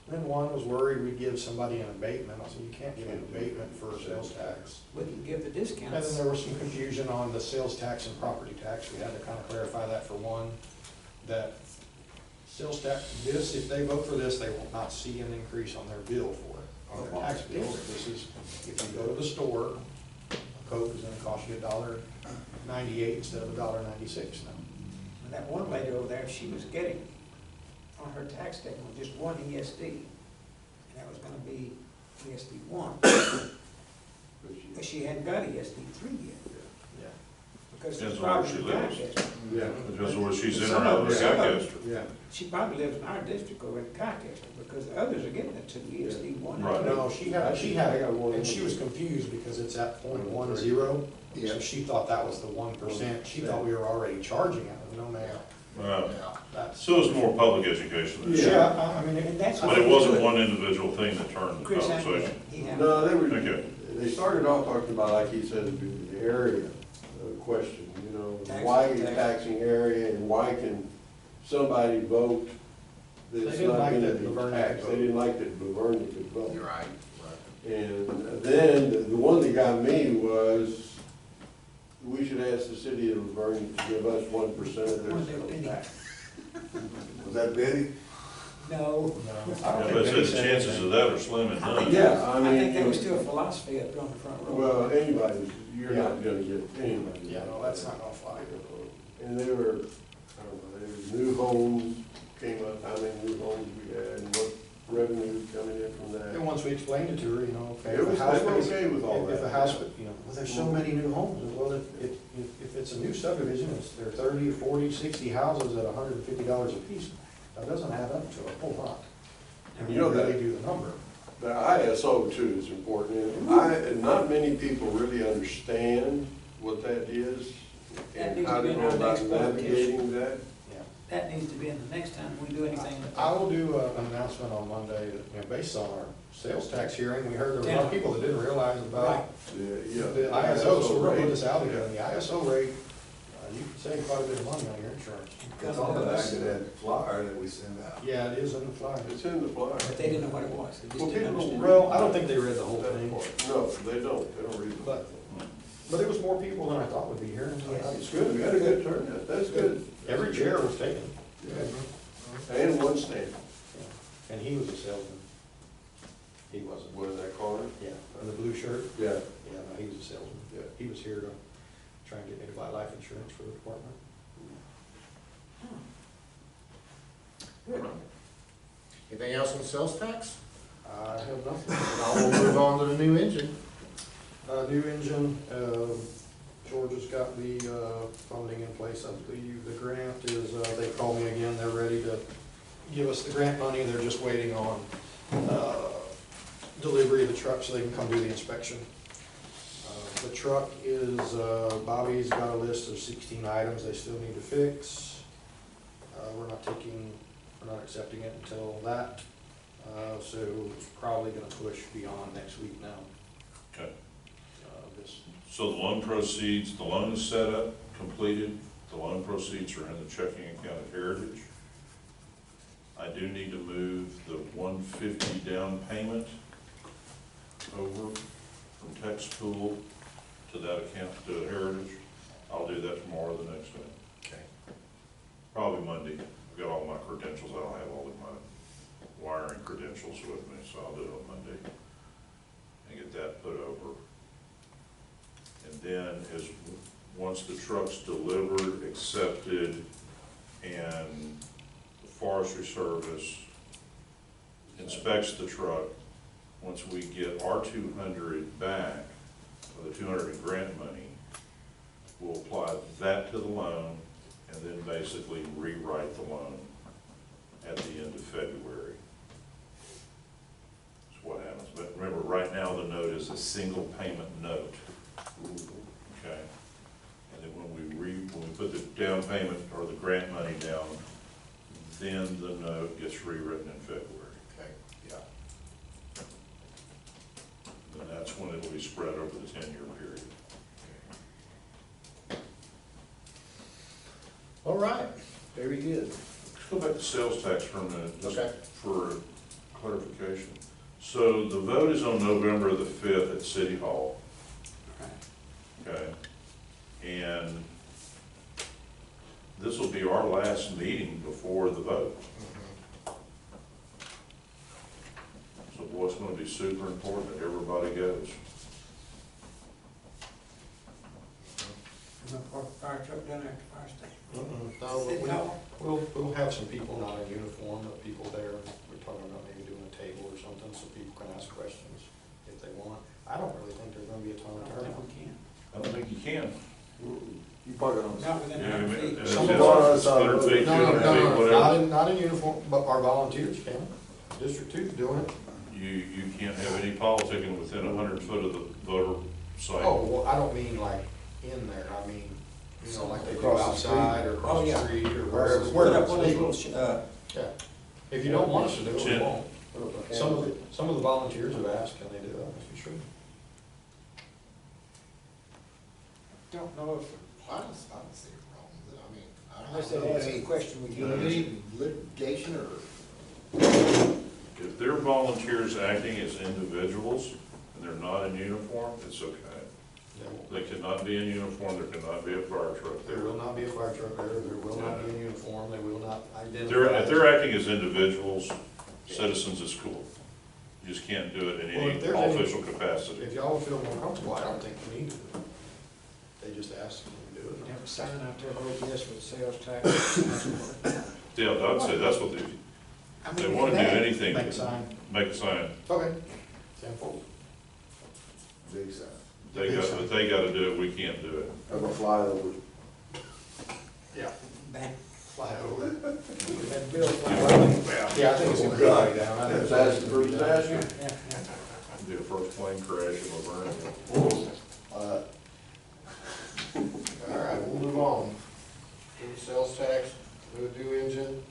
Then one was worried we'd give somebody an abatement, I said, you can't give an abatement for sales tax. We can give the And then discounts. there was some confusion on the sales tax and property tax, we had to kind of clarify that for one, that sales tax, this, if they vote for this, they will not see an increase on their bill for it, on their tax bill. This is, if you go to the store, a Coke is gonna cost you $1.98 instead of $1.96 now. And that one lady over there, she was getting on her tax statement just one ESD. And that was gonna be ESD 1. But she hadn't got ESD 3 yet. Yeah. Because Depends it's on where probably she in lives. Gloucester. Yeah. Because where she's in Some or out of of them- Gloucester. Yeah. She probably lives in our district over in Gloucester, because the others are getting it to ESD 1. Right. No, she had, and she was confused because it's at .10, so she thought that was the 1%. She thought we were already charging it, no ma'am. That's. So it's more public education than Yeah, that. I mean, And that's But what it we wasn't do. one individual thing that turned the Chris conversation. Hammond, he had. No, Okay. they started off talking about, like he said, the area question, you know, Tax- why tax. taxing area and why can somebody vote They that's didn't not like gonna that be Laverne taxed? could They vote. didn't like that Laverne could vote. You're right, right. And then the one that got me was, we should ask the city of Laverne to give us 1% of their One of their sales penny. tax. Was that Betty? No. No, I Yeah, don't but think the Benny said chances anything. of that are slim and none. Yeah, I I mean. think that was still a philosophy up on the front row. Well, anybody, you're not gonna get anybody. Yeah, no, that's not gonna fly. And they were, I don't know, there was new homes, came up, how many new homes we had, and what revenue coming in from that. And once we explained it to her, you know, okay. It if was- the house they were pays- okay with all If that. a house, you know, well, there's so many new homes, well, if it's a new subdivision, there are 30, 40, 60 houses at $150 a piece. That doesn't add up to a whole lot. And You know that- really do the number. The ISO too is important, and not many people really understand what that is That and needs how to to be in go our about next navigating that. Yeah. That needs to be in the next time we do anything. I will do an announcement on Monday that, you know, based on our sales tax hearing, we heard there were a lot of people that didn't realize Right. about Yeah, the ISO, so we're gonna put rate. this out again. The ISO rate, you can save quite a bit of money on your insurance. It's on the back of that flyer that we sent out. Yeah, it is in the flyer. It's in the flyer. But they didn't know what it was. They just Well, didn't people- understand. Well, I don't think they read the whole thing, No, they don't read but, but it was more people than I thought would be here. and It's it. good. We had a good turnout, that's good. Every chair was taken. And one stand, And he was a salesman. He wasn't. was that car? Yeah, in the blue shirt. Yeah. Yeah, no, he was a salesman. Yeah. He was here to try and get me to buy life insurance for the department. Good. Anything else on sales tax? I have nothing. Now we'll move on to the new engine. New engine, Georgia's got the funding in place, I believe. The grant is, they called me again, they're ready to give us the grant money, they're just waiting on delivery of the truck so they can come do the inspection. The truck is, Bobby's got a list of 16 items they still need to fix. We're not accepting it until that, so it's probably gonna push beyond next week now. Okay. This So the loan proceeds, the loan is set up, completed, the loan proceeds are in the checking account at Heritage. I do need to move the $150 down payment over from tax pool to that account, to Heritage. I'll do that tomorrow or the next day. Okay. Probably Monday. I've got all my credentials, I don't have all of my wiring credentials with me, so I'll do it on Monday and get that put over. And then once the truck's delivered, accepted, and the Forestry Service inspects the truck, once we get our 200 back, or the 200 in grant money, we'll apply that to the loan and then basically rewrite the loan at the end of February. That's what happens. But remember, right now the note is a single payment note. Okay? And then when we put the down payment or the grant money down, then the note gets rewritten in February. Okay, yeah. And that's when it will be spread over the 10-year period. All right, very good. Let's go back to sales tax for a minute, just Okay. for clarification. So the vote is on November the 5th at City Hall. Okay? And this will be our last meeting before the vote. So boy, it's gonna be super important that everybody goes. I'm gonna park the fire truck down there at the fire station. No, City Hall? we'll have some people not in uniform, but people there, we're talking about maybe doing a table or something, so people can ask questions if they want. I don't really think there's gonna be a ton of I don't think turnout. we can. I don't think you can. You park it on. Not within Yeah, I 100 mean, feet. it's Some of 100 feet, 200 feet, whatever. Not in uniform, but our volunteers can. District Two's doing it. You can't have any politicking within 100 foot of the voter site. Oh, well, I don't mean like in there, I mean, you know, like they do Across the street. outside or Oh, across the yeah. street or Put wherever. Put wherever up it's one of those legal. little, Yeah. If you don't want us to do it, we Chin. won't. Some of the volunteers have asked, can they do that? We should. don't know if, I don't see a problem with it, I mean, I don't unless know they ask a any, question, we you can know, answer. any litigation or, If they're volunteers acting as individuals and they're not in uniform, it's okay. They cannot be in uniform, there cannot be a fire truck There there. will not be a fire truck there, there will not be a uniform, they will not If they're identify. acting as individuals, citizens, it's cool. You just can't do it in Well, if any there's any- official capacity. If y'all feel more comfortable, I don't think we need to do it. They just ask if we do We it. have a sign out there, vote yes for the sales tax. Yeah, I'd say that's what I they mean, want to do that- anything, Make a sign. make a sign. Okay. 10 fold. Big side. But they gotta do it, we can't do it. Have a flyover. Yeah. Back, Fly over. that bill. Yeah, I think it's gonna be right down. I think it's- Disaster for disaster. Yeah. Do a first plane crash and we'll burn it. All right, we'll move on. Do the sales tax, do a due engine.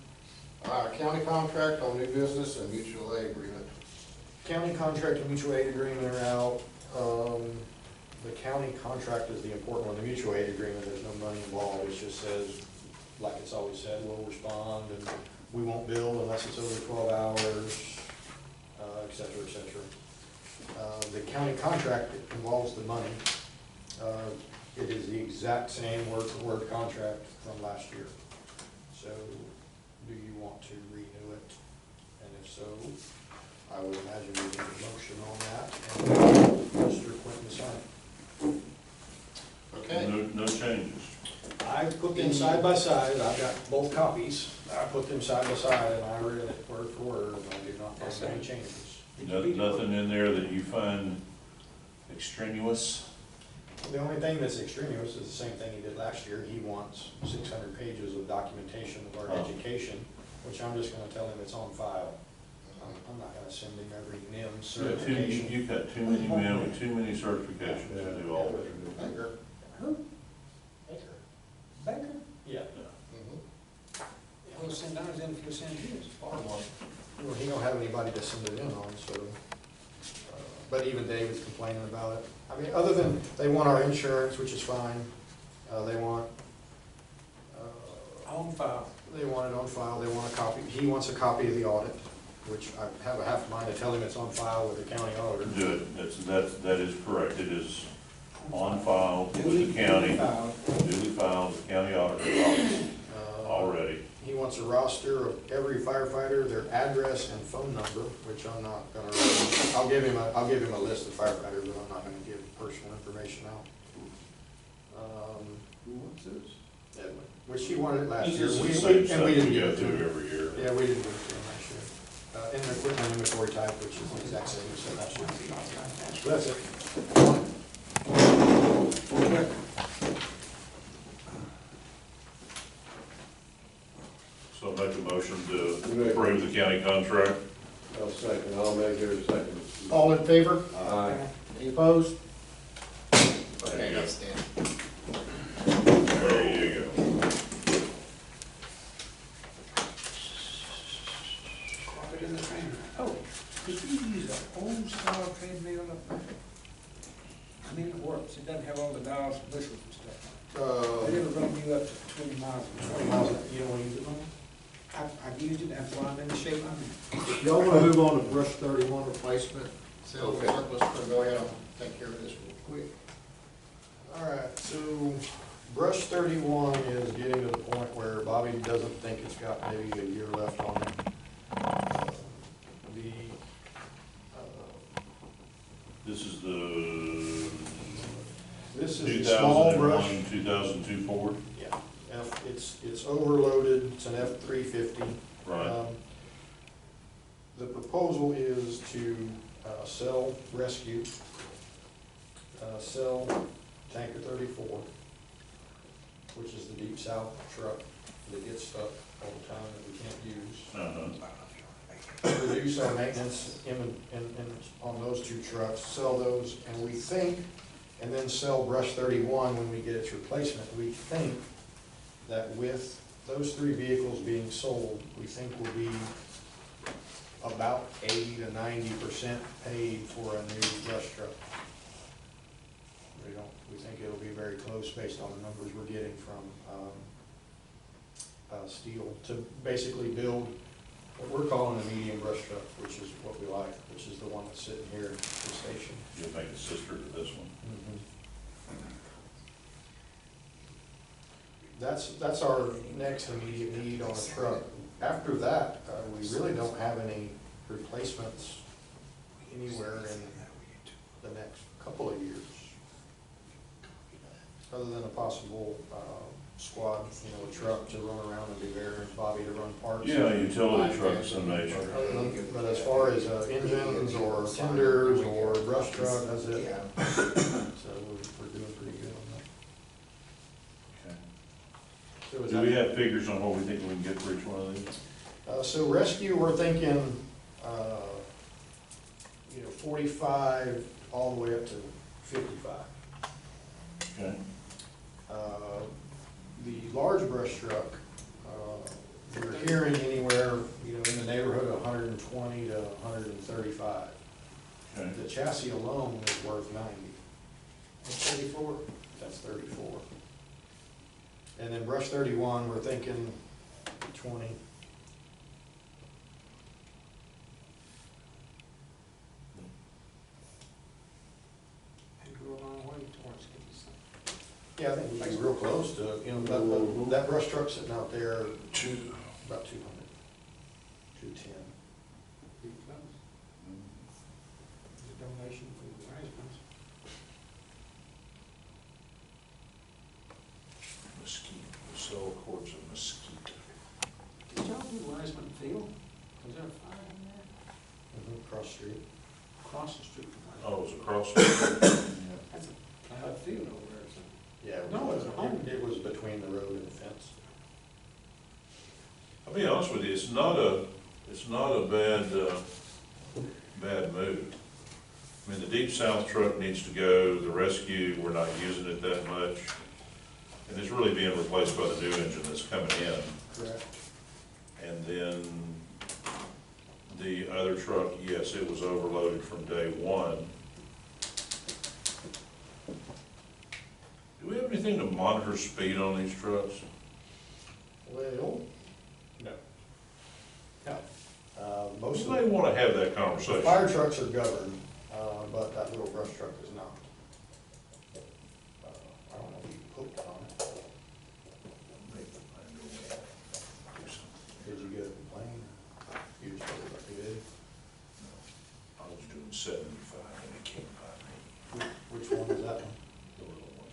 All right, county contract on new business and mutual aid agreement. County contract and mutual aid agreement are out. The county contract is the important one. The mutual aid agreement, there's no money involved. It just says, like it's always said, we'll respond and we won't bill unless it's over 12 hours, et cetera, et cetera. The county contract involves the money. It is the exact same word-for-word contract from last year. So, do you want to renew it? And if so, I would imagine we need a motion on that, and Mr. Quinton sign. Okay. No changes. I put them side by side, I've got both copies, I put them side by side, and I read it word for word, and I did not find any changes. Nothing in there that you find extraneous? The only thing that's extraneous is the same thing he did last year. He wants 600 pages of documentation of our Oh. education, which I'm just gonna tell him it's on file. I'm not gonna send him every NIM Yeah, certification. you've got too many men with too many certifications to do all that. Baker. Who? Baker? Yeah. He'll send ours in if he'll send his. Well, he don't have anybody to send it in on, so, but even David's complaining about it. I mean, other than, they want our insurance, which is fine. They want, On file. they want it on file, they want a copy, he wants a copy of the audit, which I have a half mind to tell him it's on file with the county auditor. Good, that is correct, it is on file with the county, duly filed with county auditor's office already. He wants a roster of every firefighter, their address and phone number, which I'm not gonna, I'll give him a list of firefighters, but I'm not gonna give personal information out. Who wants this? Edwin, which he wanted it last This year. is the We- same and stuff we didn't we give go it to him. through every year. Yeah, we didn't give it to him last year. And the equipment inventory type, which is the exact same as last year. So that's it. So make a motion to approve the county contract. I'll second, I'll make it a second. All in favor? Aye. Any opposed? okay, that's Stan. There you go. paid me on the, I mean, it works, it doesn't have all the dials and whistles and stuff. They never run you up to 20 miles. 20 miles, you don't wanna use it, I've used it, that's why I'm in the shape I'm in. Y'all wanna move on to brush 31 replacement, sales surplus, we're gonna go ahead and take care of this real quick. All right, so brush 31 is getting to the point where Bobby doesn't think it's got maybe a year left on it. The, This is the this is the small brush. 2002 Ford? Yeah, it's overloaded, it's an F-350. Right. The proposal is to sell rescue, sell tanker 34, which is the deep south truck that gets stuck all the time that we can't use. Reduce our maintenance on those two trucks, sell those, and we think, and then sell brush 31 when we get its replacement. We think that with those three vehicles being sold, we think we'll be about 80 to 90% paid for a new brush truck. We think it'll be very close based on the numbers we're getting from Steel to basically build what we're calling a medium brush truck, which is what we like, which is the one that's sitting here at the station. You'll make a sister to this one. That's our next immediate need on a truck. After that, we really don't have any replacements anywhere in the next couple of years, other than a possible squad, a truck to run around and do errands, Bobby to run parts. Yeah, utility trucks of nature. But as far as engines or tenders or brush truck, that's it. So we're doing pretty good on that. Okay. So is Do we that- have figures on what we think we can get for each one of these? So rescue, we're thinking, 45 all the way up to 55. Okay. The large brush truck, we're hearing anywhere, in the neighborhood of 120 to 135. Okay. The chassis alone is worth 90. That's 34. That's 34. And then brush 31, we're thinking 20. And go a long way towards getting something. Yeah, I think we'd be real close to, that brush truck sitting out there, about 200, 210. Pretty close. It's a donation from the Wiseman's. Mesquite, we sell quarts of mesquite. Did y'all do Wiseman Field? Was there a fire in there? Cross street. Across the street from Wiseman. Oh, it was across the street. That's a plowed field over there, so. Yeah, No, it's a home. it was between the road and the fence. I'll be honest with you, it's not a bad move. I mean, the deep south truck needs to go, the rescue, we're not using it that much. And it's really being replaced by the new engine that's coming in. Correct. And then the other truck, yes, it was overloaded from day one. Do we have anything to monitor speed on these trucks? Well, no. No. Most You of may want to have that the conversation. fire trucks are governed, but that little brush truck is not. I don't know if you put that on it. Did you get a complaint? You just told it you did? I was doing 75 and it came by me, Which one was that one? the little one.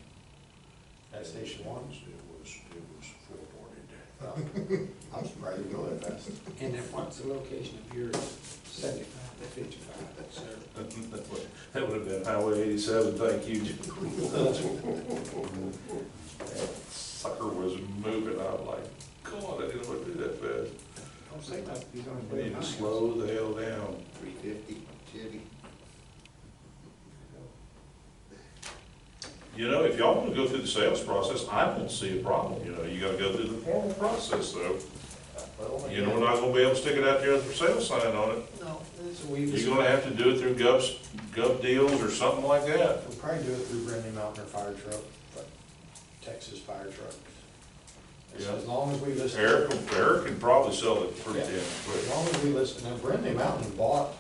At Station 1? It was foreboarded. I'm surprised you go that fast. And then what's the location of your 75 to 55, sir? That would have been Highway 87, thank you. That sucker was moving, I'm like, God, I didn't want to do that fast. Don't say that, he's on his We way. need to slow the hell down. 350 Chevy. You know, if y'all want to go through the sales process, I don't see a problem, you know, you gotta go through the formal process though. Well, You know, we're not gonna be able to stick it out there with a for sale sign on it. No, we You're gonna have to do it through gov deals or something like that. we'll probably do it through Brindley Mountain or fire truck, like Texas fire trucks. Yeah. As long as we list. Eric can probably sell it pretty Yeah. damn As quick. long as we list, now Brindley Mountain bought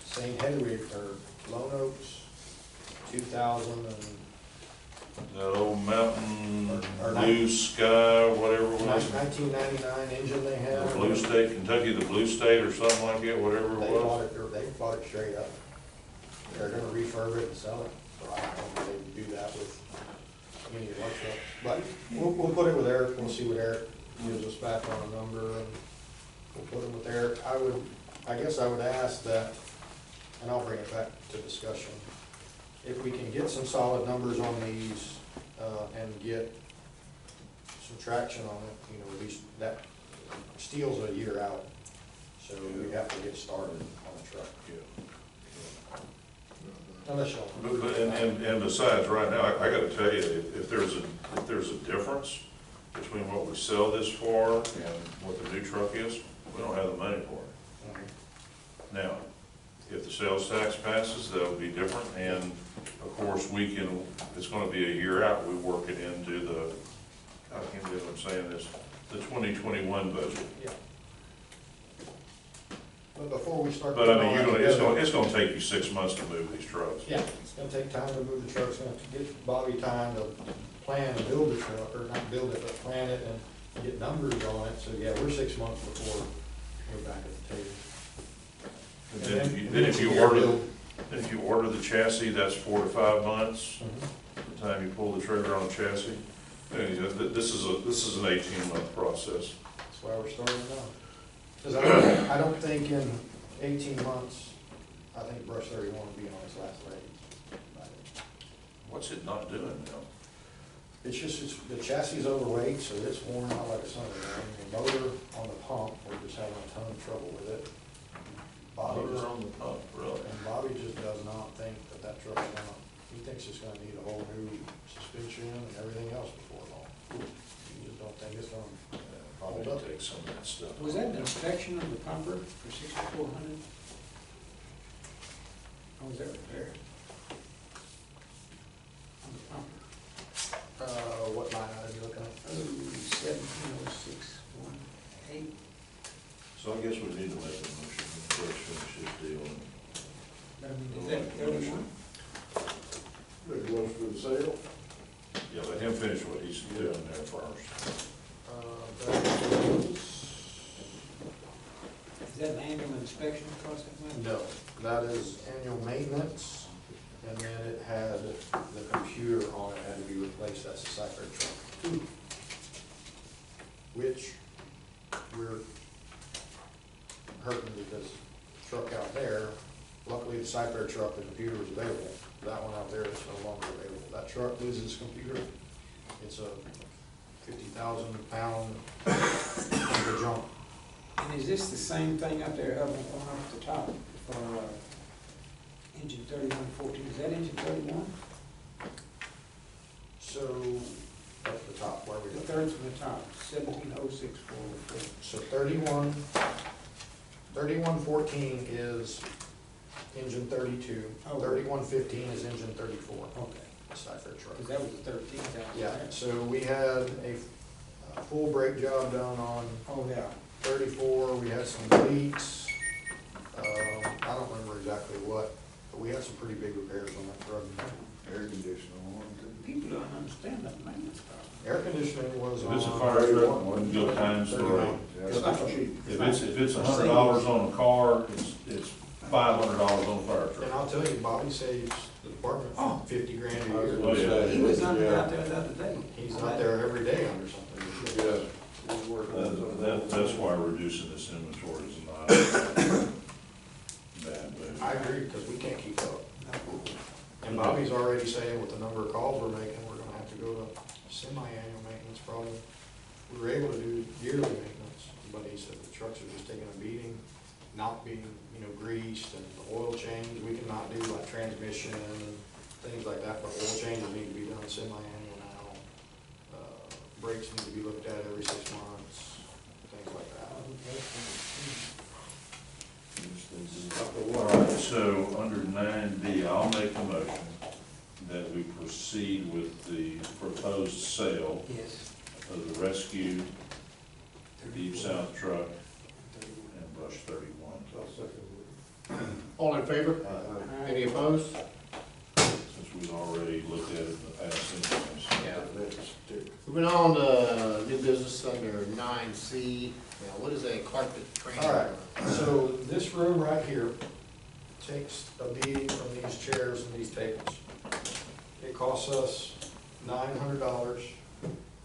St. Hedwig, or Lone Oaks, 2000 and That old mountain, Or blue sky, whatever it was. 1999 engine they had. The Blue State, Kentucky, the Blue State or something like that, whatever it They was. bought it, or they bought it straight up. They're gonna refurb it and sell it, so I don't know if they do that with any of our trucks. But we'll put it with Eric, we'll see what Eric gives us back on a number, and we'll put it with Eric. I guess I would ask that, and I'll bring it back to discussion, if we can get some solid numbers on these, and get some traction on it, you know, at least that steel's a year out, so we have to get started on the truck. Unless y'all. And besides, right now, I gotta tell you, if there's a difference between what we sell this for and what the new truck is, we don't have the money for it. Now, if the sales tax passes, that'll be different, and of course, it's gonna be a year out, we work it into the, I can't believe I'm saying this, the 2021 budget. Yeah. But before we start. But I mean, putting all that it's together- gonna take you 6 months to move these trucks. Yeah, it's gonna take time to move the truck, it's gonna have to get Bobby time to plan and build the truck, or not build it, but plan it and get numbers on it, so yeah, we're 6 months before we're back at the table. And And then then if you it's a year order, build. if you order the chassis, that's 4 to 5 months, Mhm. the time you pull the trigger on a chassis. And this is an 18-month process. That's why we're starting now. Because I don't think in 18 months, I think Brush 31 will be on its last legs. What's it not doing now? It's just, the chassis is overweight, so it's worn out like a son of a gun. The motor on the pump, we're just having a ton of trouble with it. Bobby Motor just, on the pump, really? and Bobby just does not think that truck's gonna, he thinks it's gonna need a whole new suspension and everything else before long. He just don't think it's gonna. Probably take some of that stuff. Was that an inspection of the pumper for 6,400? Or was that repair? On the pumper? What line item are you looking at? Oh, 170618. So I guess we need to make a motion to first finish this deal. I mean, is that everyone? Make a motion for the sale? Yeah, let him finish what he's doing there first. Is that an annual inspection cost that much? No, that is annual maintenance, and then it had the computer on it, had to be replaced, that's a Cypher truck. Which we're hurting because the truck out there, luckily the Cypher truck, the computer was available. That one out there is no longer available. That truck loses its computer. It's a 50,000-pound junk. And is this the same thing up there, up at the top for engine 3114? Is that engine 31? So, up at the top, where we The look. third from the top, 17064. So 3114 is engine 32, Oh. 3115 is engine 34, Okay, the Cypher truck. because that was the 13,000. Yeah, so we had a full brake job done on Oh, yeah. 34, we had some leaks. I don't remember exactly what, but we had some pretty big repairs on that truck. Air conditioner on, People don't understand that maintenance cost. Air conditioning was If on. it's a fire truck, one good times three. 39. If it's $100 on a car, it's $500 on a fire And truck. I'll tell you, Bobby saves the department Oh. 50 grand a I was year. gonna say, He was under yeah. out there the other day. He's out there every day under something. Yeah. We're working on something. That's why reducing this inventory is not a bad move. I agree, because we can't keep up. And Bobby's already saying with the number of calls we're making, we're gonna have to go to semi-annual maintenance probably. We were able to do yearly maintenance, but he said the trucks are just taking a beating, not being, greased, and the oil change, we cannot do like transmission and things like that, but oil changes need to be done semi-annual now. Brakes need to be looked at every 6 months, things like that. so under 9B, I'll make a motion that we proceed with the proposed sale Yes. of the rescue, Deep South truck, and Brush 31. I'll second All in favor? it. Any opposed? Since we've already looked at it in the past instance. Yeah. Let's stick. Moving on to new business under 9C. Now, what is a carpet training? All right, so this room right here takes a beating from these chairs and these tables. It costs us $900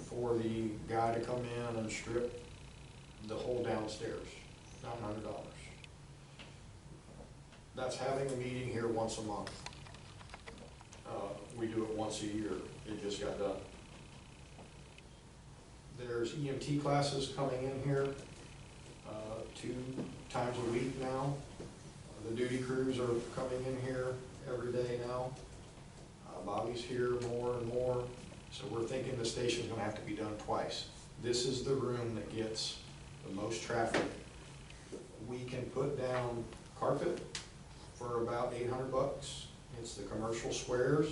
for the guy to come in and strip the whole downstairs, $900. That's having a meeting here once a month. We do it once a year, it just got done. There's EMT classes coming in here, 2 times a week now. The duty crews are coming in here every day now. Bobby's here more and more, so we're thinking the station's gonna have to be done twice. This is the room that gets the most traffic. We can put down carpet for about $800. It's the commercial squares.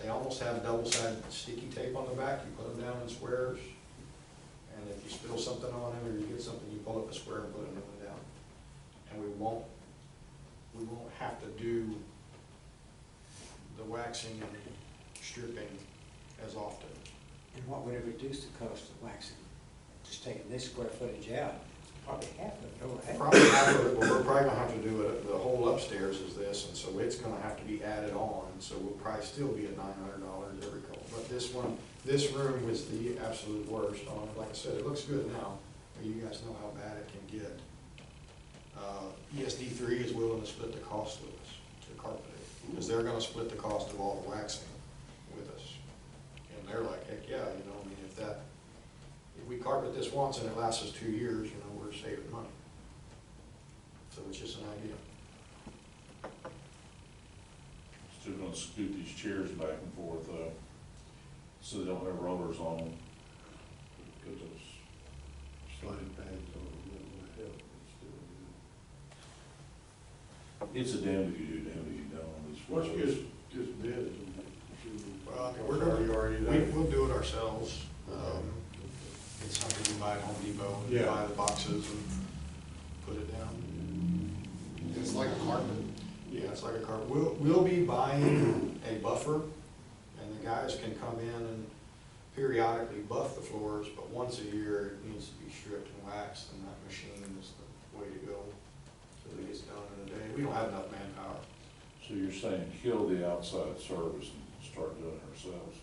They almost have double-sided sticky tape on the back. You put them down in squares, and if you spill something on them or you get something, you pull up a square and put another one down. And we won't have to do the waxing and stripping as often. And what would it reduce the cost of waxing? Just taking this square footage out, probably half of it, over half. Probably half of it, but we're probably gonna have to do it, the whole upstairs is this, and so it's gonna have to be added on, so we'll probably still be at $900 every couple. But this one, this room is the absolute worst on it. Like I said, it looks good now, but you guys know how bad it can get. ESD 3 is willing to split the cost with us, to carpet it, because they're gonna split the cost of all the waxing with us. And they're like, heck yeah, you know, I mean, if we carpet this once and it lasts us 2 years, you know, we're saving money. So it's just an idea. Still gonna scoot these chairs back and forth, so they don't have rollers on them. Put those slide pads on them, that will help. It's still good. It's a damn if you do, damn if you don't on these Once floors. you just bid it. Well, I mean, we're gonna, we'll do it ourselves. It's something you buy at Home Depot, and you Yeah. buy the boxes and put it down. It's like a carpet. Yeah, it's like a carpet. We'll be buying a buffer, and the guys can come in and periodically buff the floors, but once a year it needs to be stripped and waxed, and that machine is the way to go. So it gets done in a day. We don't have enough manpower. So you're saying kill the outside service and start doing it ourselves?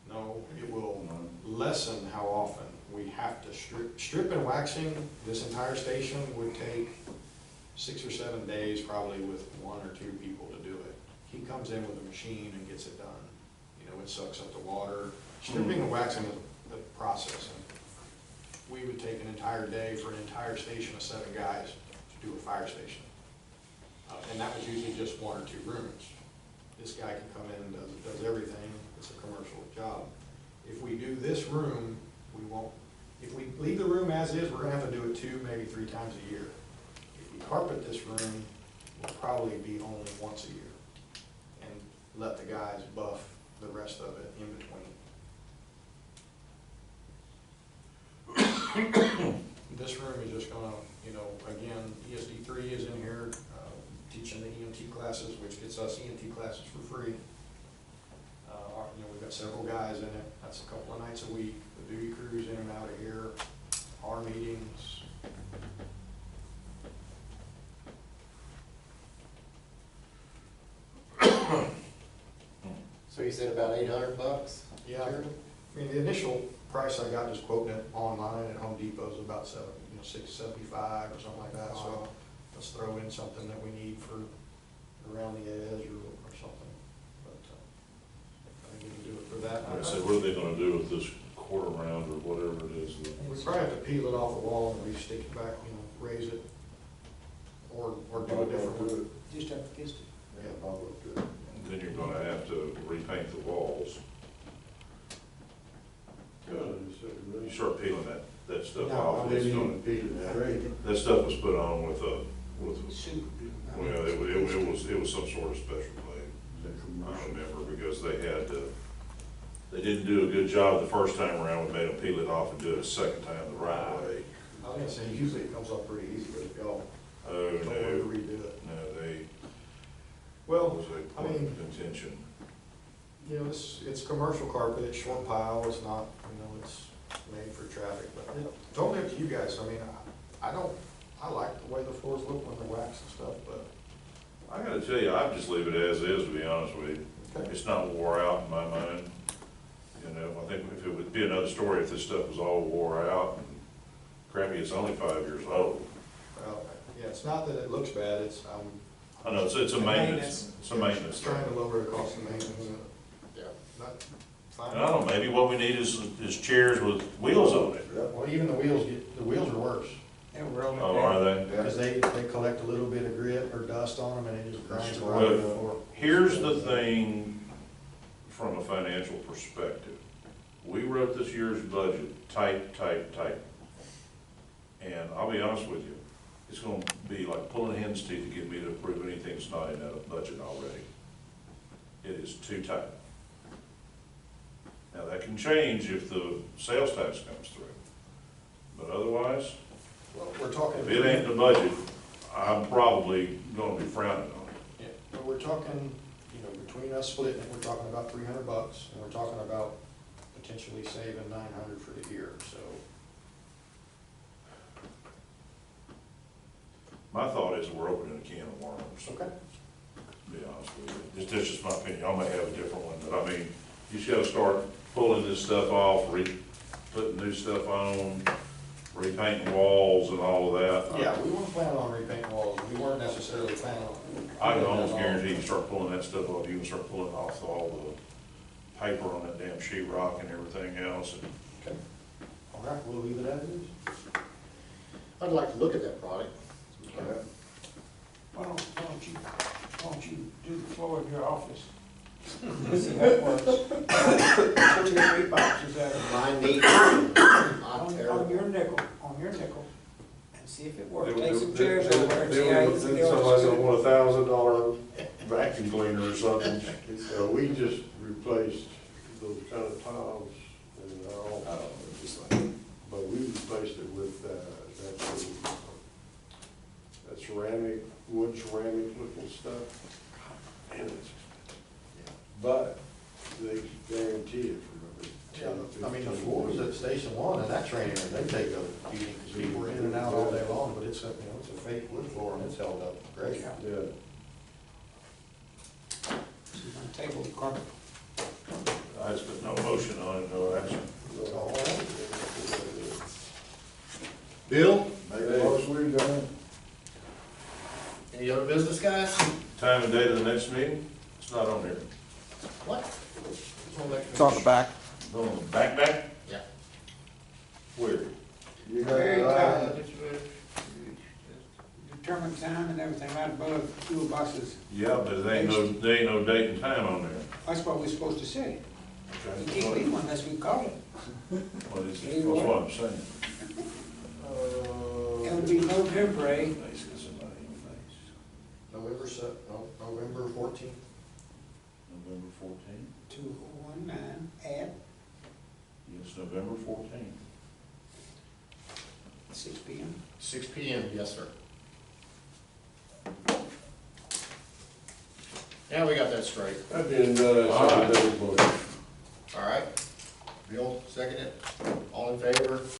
No, it will No. lessen how often we have to strip. Strip and waxing this entire station would take 6 or 7 days, probably with 1 or 2 people to do it. He comes in with a machine and gets it done. You know, it sucks up the water. Stripping and waxing is the process. We would take an entire day for an entire station of 7 guys to do a fire station. And that was usually just 1 or 2 rooms. This guy can come in and does everything. It's a commercial job. If we do this room, we won't, if we leave the room as is, we're gonna have to do it 2, maybe 3 times a year. If we carpet this room, we'll probably be only once a year and let the guys buff the rest of it in between. This room is just gonna, you know, again, ESD 3 is in here, teaching the EMT classes, which gets us EMT classes for free. You know, we've got several guys in it. That's a couple of nights a week. The duty crews in and out of here, our meetings. So you said about $800? Yeah, I mean, the initial price I got just quoting it online at Home Depot is about $675 or something like that. So let's throw in something that we need for around the edge or something. But I think we can do it for that. Like I said, what are they gonna do with this quarter round or whatever it is? We probably have to peel it off the wall and re-stick it back, you know, raise it, or do a different one. Just up against it. Yeah, I'll look good. Then you're gonna have to repaint the walls. You start peeling that stuff No, off. I It's didn't gonna- even peel it. That stuff was put on with with, Soup. well, it was some sort of special blade. I remember because they had, they didn't do a good job the first time around. We made them peel it off and do it a second time the right way. I was gonna say, usually it comes up pretty easy, but if y'all Oh, don't want to no, redo it. no, they, Well, was a I point mean, of contention. you know, it's commercial carpet, it's short pile, it's not, you know, it's made for traffic, but it's totally up to you guys. I mean, I like the way the floors look when they're waxed and stuff, but. I gotta tell you, I'd just leave it as is, to be honest with you. Okay. It's not wore out in my mind. You know, I think if it would be another story if this stuff was all wore out and crappy, it's only 5 years old. Well, yeah, it's not that it looks bad, it's, I know, it's a maintenance, it's a maintenance thing. trying to lower the cost of maintenance. Yeah. Not fine. And I don't know, maybe what we need is chairs with wheels on it. Well, even the wheels are worse, They were rolling Oh, down. are they? because they collect a little bit of grit or dust on them, and it just grinds Well, around the floor. Here's the thing from a financial perspective. We wrote this year's budget tight. And I'll be honest with you, it's gonna be like pulling hen's teeth to get me to approve anything that's not in that budget already. It is too tight. Now, that can change if the sales tax comes through. But otherwise, Well, we're talking. if it ain't in the budget, I'm probably gonna be frowning on it. Yeah, but we're talking, you know, between us splitting it, we're talking about $300, and we're talking about potentially saving $900 for the year, so. My thought is we're opening a can of worms, Okay. to be honest with you. It's just my opinion. Y'all may have a different one, but I mean, you just gotta start pulling this stuff off, putting new stuff on, repainting walls and all of that. Yeah, we weren't planning on repainting walls, we weren't necessarily planning on. I can almost guarantee you start pulling that stuff off, you can start pulling off all the paper on that damn sheetrock and everything else. And Okay. All right, we'll leave it as is. I'd like to look at that product. Why don't you do the floor of your office? See how it works. 2 or 3 boxes at a Mine needs, on not terrible. your nickel, and see if it works. They Take would- some chairs they- over and they see how would- easy then they are. somebody's gonna want $1,000 vacuum cleaner or something. We just replaced those kind of tiles and all, but we replaced it with that ceramic, wood ceramic looking stuff. And it's, but they guarantee it for I mean, the floors at Station 1 and that training room, they take a beating, because people are in and out all day long, but it's a, you know, it's a fake wood floor, and it's held up great. Yeah. Yeah. So you're gonna table the carpet. I just put no motion on it, no action. All right. Bill, Make a motion, we done. any other business, guys? Time and date of the next meeting, it's not on there. What? It's on the back. On the back? Yeah. Where? You got Very it, tight. Determined time and everything right above toolboxes. Yeah, but there ain't no date and time on there. That's what we're supposed to say. We Okay. can't leave one unless we call it. That's what I'm saying. It would be November, eh? November 14th. November 14th? 2019 at Yes, November 14th. 6 p.m. 6 PM, yes, sir. Now we got that straight. That being done, I second that motion. All right. Bill, second it. All in favor?